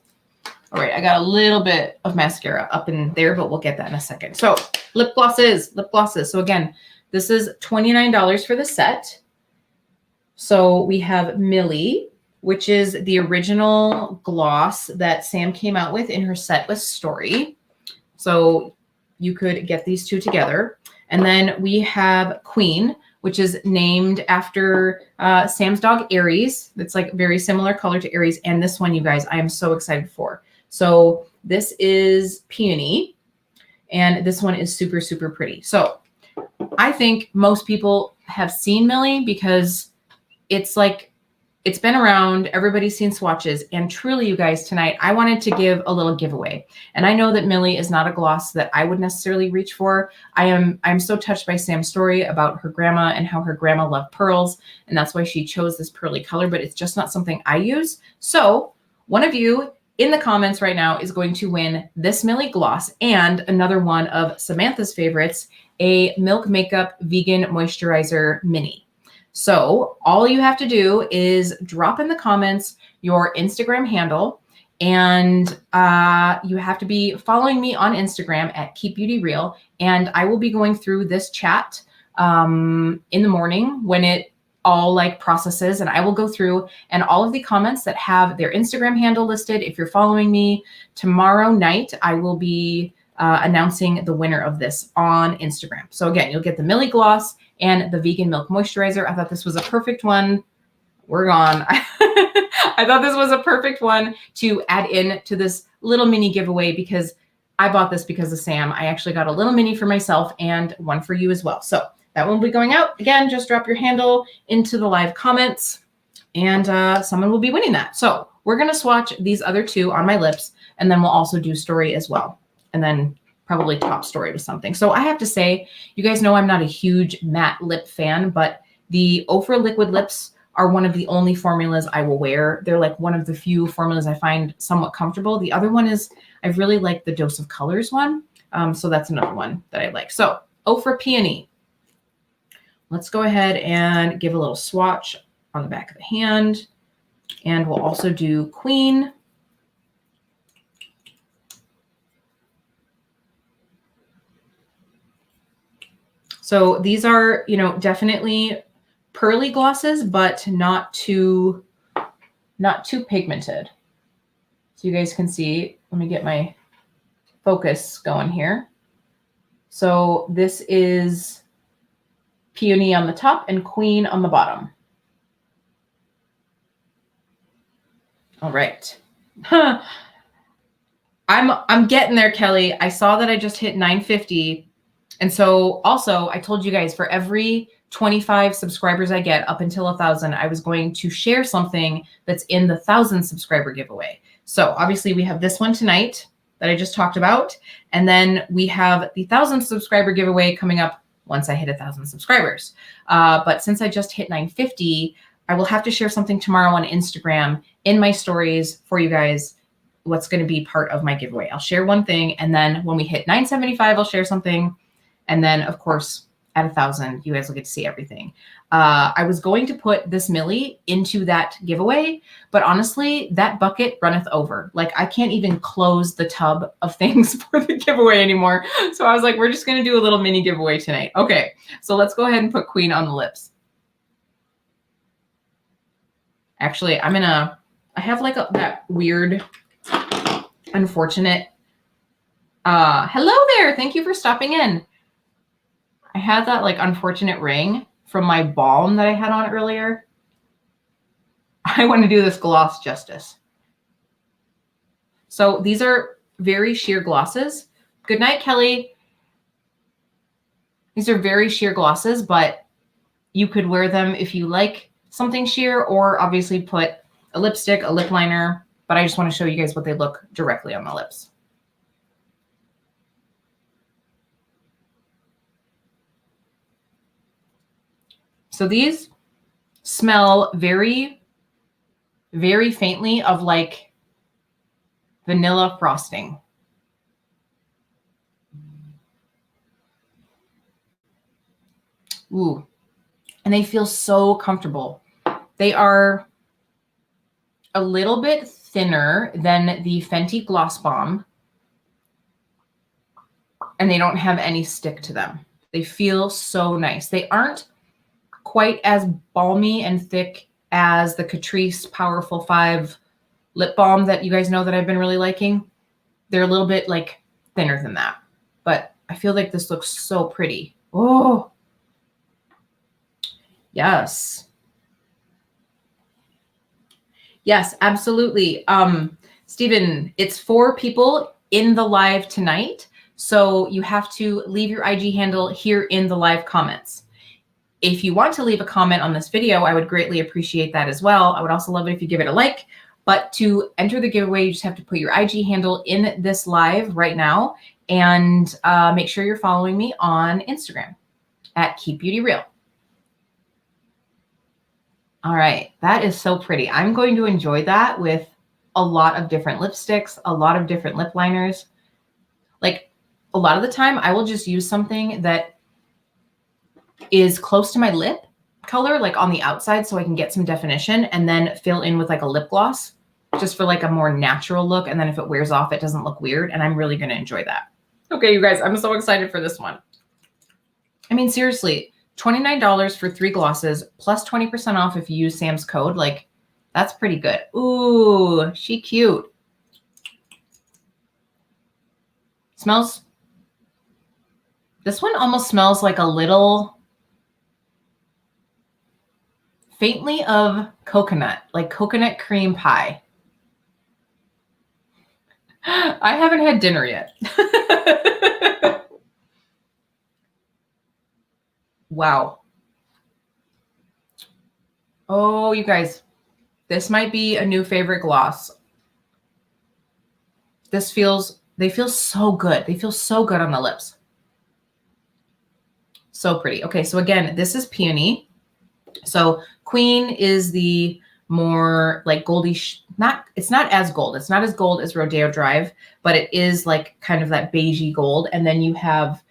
All right, I got a little bit of mascara up in there, but we'll get that in a second. So lip glosses. So again, this is $29 for the set. So we have Millie, which is the original gloss that Sam came out with in her set with Story. So you could get these two together. And then we have Queen, which is named after Sam's dog, Aries. It's like very similar color to Aries. And this one, you guys, I am so excited for. So this is Peony, and this one is super, super pretty. So I think most people have seen Millie because it's like, it's been around, everybody's seen swatches, and truly, you guys, tonight, I wanted to give a little giveaway. And I know that Millie is not a gloss that I would necessarily reach for. I'm so touched by Sam's story about her grandma and how her grandma loved pearls, and that's why she chose this pearly color, but it's just not something I use. So one of you in the comments right now is going to win this Millie gloss and another one of Samantha's favorites, a Milk Makeup Vegan Moisturizer Mini. So all you have to do is drop in the comments your Instagram handle And you have to be following me on Instagram at KEEPBEAUTYREAL. And I will be going through this chat in the morning when it all like processes, and I will go through and all of the comments that have their Instagram handle listed. If you're following me tomorrow night, I will be announcing the winner of this on Instagram. So again, you'll get the Millie Gloss and the Vegan Milk Moisturizer. I thought this was a perfect one. We're gone. I thought this was a perfect one to add in to this little mini giveaway because I bought this because of Sam. I actually got a little mini for myself and one for you as well. So that one will be going out. Again, just drop your handle into the live comments and someone will be winning that. So we're going to swatch these other two on my lips, and then we'll also do story as well. And then probably top story with something. So I have to say, you guys know I'm not a huge matte lip fan, but the Ofra liquid lips are one of the only formulas I will wear. They're like one of the few formulas I find somewhat comfortable. The other one is, I really like the Dose of Colors one. So that's another one that I like. So Ofra Peony. Let's go ahead and give a little swatch on the back of the hand. And we'll also do Queen. So these are, you know, definitely pearly glosses, but not too pigmented. So you guys can see, let me get my focus going here. So this is Peony on the top and Queen on the bottom. All right. I'm getting there, Kelly. I saw that I just hit 950. And so also I told you guys for every 25 subscribers I get up until 1,000, I was going to share something that's in the 1,000 subscriber giveaway. So obviously we have this one tonight that I just talked about. And then we have the 1,000 subscriber giveaway coming up once I hit 1,000 subscribers. But since I just hit 950, I will have to share something tomorrow on Instagram in my stories for you guys, what's going to be part of my giveaway. I'll share one thing. And then when we hit 975, I'll share something. And then of course, at 1,000, you guys will get to see everything. I was going to put this Millie into that giveaway, but honestly, that bucket runneth over. Like I can't even close the tub of things for the giveaway anymore. So I was like, we're just going to do a little mini giveaway tonight. Okay, so let's go ahead and put Queen on the lips. Actually, I have like that weird, unfortunate, hello there. Thank you for stopping in. I had that like unfortunate ring from my balm that I had on earlier. I want to do this gloss justice. So these are very sheer glosses. Good night, Kelly. These are very sheer glosses, but you could wear them if you like something sheer, or obviously put a lipstick, a lip liner, but I just want to show you guys what they look directly on the lips. So these smell very, very faintly of like vanilla frosting. Ooh, and they feel so comfortable. They are a little bit thinner than the Fenty Gloss Bomb, and they don't have any stick to them. They feel so nice. They aren't quite as balmy and thick as the Catrice Powerful 5 lip balm that you guys know that I've been really liking. They're a little bit like thinner than that, but I feel like this looks so pretty. Oh, yes. Yes, absolutely. Stephen, it's 4 people in the live tonight. So you have to leave your IG handle here in the live comments. If you want to leave a comment on this video, I would greatly appreciate that as well. I would also love it if you give it a like, but to enter the giveaway, you just have to put your IG handle in this live right now, and make sure you're following me on Instagram at KEEPBEAUTYREAL. All right, that is so pretty. I'm going to enjoy that with a lot of different lipsticks, a lot of different lip liners. Like a lot of the time I will just use something that is close to my lip color, like on the outside, so I can get some definition and then fill in with like a lip gloss. just for like a more natural look. And then if it wears off, it doesn't look weird. And I'm really going to enjoy that. Okay, you guys, I'm so excited for this one. I mean, seriously, $29 for 3 glosses plus 20% off if you use Sam's code. Like, that's pretty good. Ooh, she cute. Smells. This one almost smells like a little faintly of coconut, like coconut cream pie. I haven't had dinner yet. Wow. Oh, you guys, this might be a new favorite gloss. They feel so good. They feel so good on the lips. So pretty. Okay, so again, this is Peony. So Queen is the more like goldy, it's not as gold. It's not as gold as Rodeo Drive, but it is like kind of that beigey gold. And then you have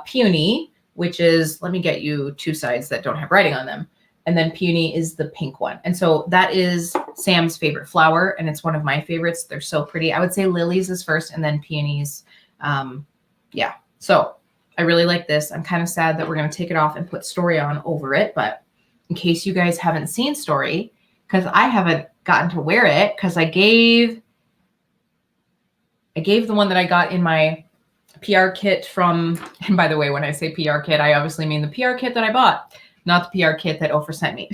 Peony, which is, let me get you 2 sides that don't have writing on them. And then Peony is the pink one. And so that is Sam's favorite flower. And it's one of my favorites. They're so pretty. I would say Lily's is first and then Peony's. Yeah. So I really like this. I'm kind of sad that we're going to take it off and put Story on over it. But in case you guys haven't seen Story, because I haven't gotten to wear it, because I gave the one that I got in my PR kit from, and by the way, when I say PR kit, I obviously mean the PR kit that I bought, not the PR kit that Ofra sent me,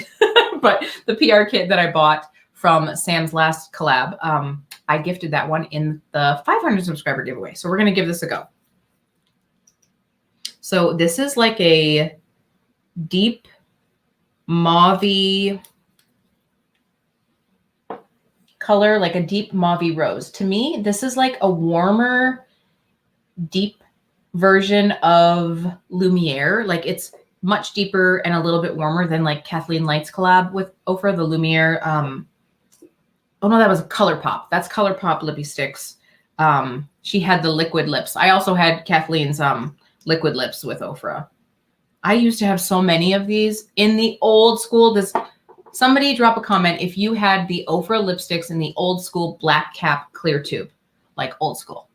but the PR kit that I bought from Sam's last collab. I gifted that one in the 500 subscriber giveaway. So we're going to give this a go. So this is like a deep mauve-y color, like a deep mauve rose. To me, this is like a warmer, deep version of Lumiere. Like it's much deeper and a little bit warmer than like Kathleen Light's collab with Ofra, the Lumiere. Oh no, that was ColourPop. That's ColourPop Lippy Sticks. She had the liquid lips. I also had Kathleen's liquid lips with Ofra. I used to have so many of these in the old school. Somebody drop a comment if you had the Ofra lipsticks in the old school black cap clear tube, like old school.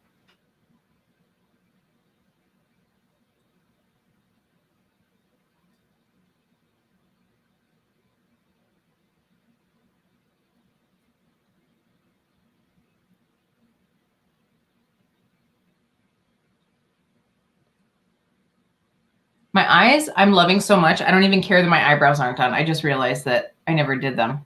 My eyes, I'm loving so much. I don't even care that my eyebrows aren't done. I just realized that I never did them.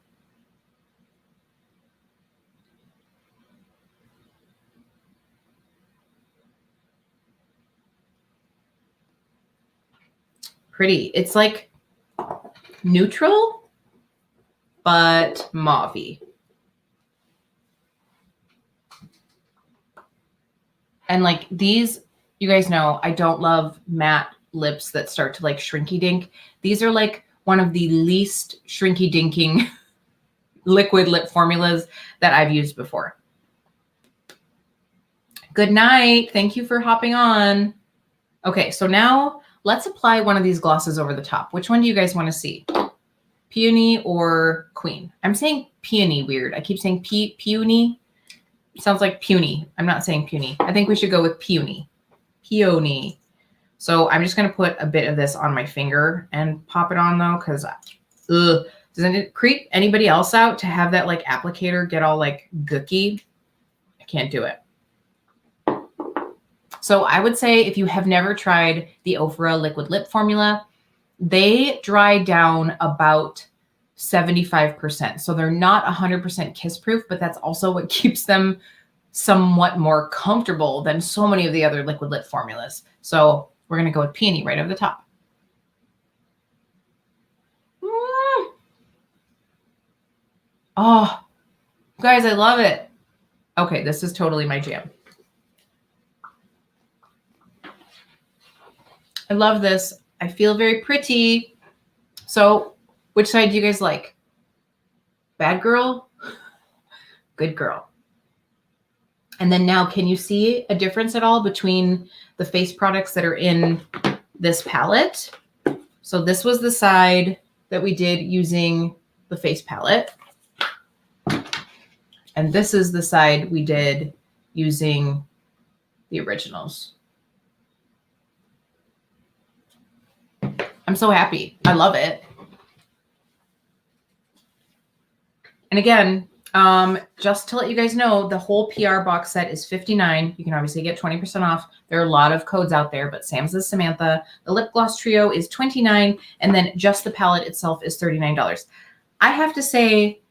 Pretty. It's like neutral, but mauve-y. And like these, you guys know, I don't love matte lips that start to like shrinky dink. These are like one of the least shrinky dinking liquid lip formulas that I've used before. Good night. Thank you for hopping on. Okay, so now let's apply one of these glosses over the top. Which one do you guys want to see? Peony or Queen? I'm saying peony weird. I keep saying peony. Sounds like puny. I'm not saying puny. I think we should go with peony. Peony. So I'm just going to put a bit of this on my finger and pop it on though, because doesn't it creep anybody else out to have that like applicator get all like gooky? I can't do it. So I would say if you have never tried the Ofra liquid lip formula, they dry down about 75%. So they're not 100% kiss proof, but that's also what keeps them somewhat more comfortable than so many of the other liquid lip formulas. So we're going to go with Peony right over the top. Oh, guys, I love it. Okay, this is totally my jam. I love this. I feel very pretty. So which side do you guys like? Bad girl? Good girl. And then now, can you see a difference at all between the face products that are in this palette? So this was the side that we did using the face palette. And this is the side we did using the originals. I'm so happy. I love it. And again, just to let you guys know, the whole PR box set is $59. You can obviously get 20% off. There are a lot of codes out there, but Sam's is Samantha. The lip gloss trio is $29, and then just the palette itself is $39. I have to say,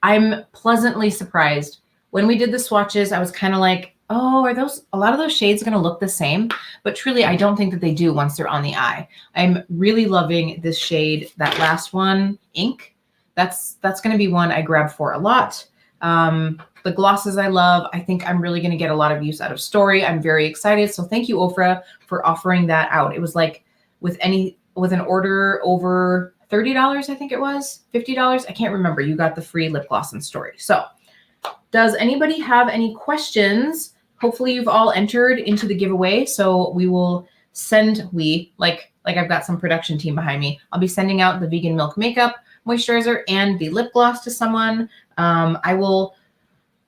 I'm pleasantly surprised. When we did the swatches, I was kind of like, oh, are those a lot of those shades going to look the same? But truly, I don't think that they do once they're on the eye. I'm really loving this shade, that last one, Ink. That's going to be one I grab for a lot. The glosses I love. I think I'm really going to get a lot of use out of Story. I'm very excited. So thank you, Ofra, for offering that out. It was like with an order over $30, I think it was $50. I can't remember. You got the free lip gloss and Story. So does anybody have any questions? Hopefully you've all entered into the giveaway. So we will send, like I've got some production team behind me. I'll be sending out the vegan milk makeup moisturizer and the lip gloss to someone. I will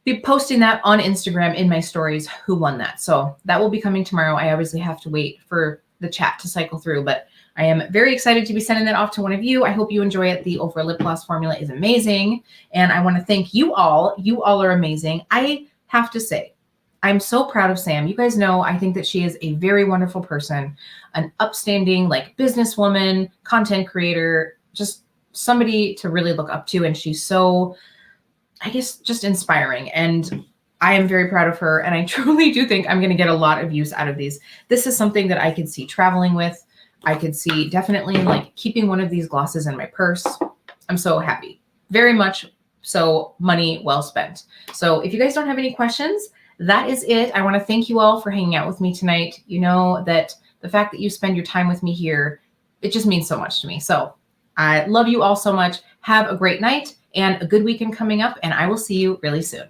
be posting that on Instagram in my stories who won that. So that will be coming tomorrow. I obviously have to wait for the chat to cycle through, but I am very excited to be sending that off to one of you. I hope you enjoy it. The Ofra lip gloss formula is amazing. And I want to thank you all. You all are amazing. I have to say, I'm so proud of Sam. You guys know, I think that she is a very wonderful person, an upstanding like businesswoman, content creator, just somebody to really look up to. And she's so, I guess, just inspiring. And I am very proud of her. And I truly do think I'm going to get a lot of use out of these. This is something that I could see traveling with. I could see definitely like keeping one of these glosses in my purse. I'm so happy. Very much so, money well spent. So if you guys don't have any questions, that is it. I want to thank you all for hanging out with me tonight. You know that the fact that you spend your time with me here, it just means so much to me. So I love you all so much. Have a great night and a good weekend coming up, and I will see you really soon.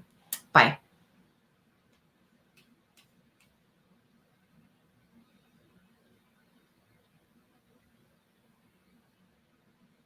Bye.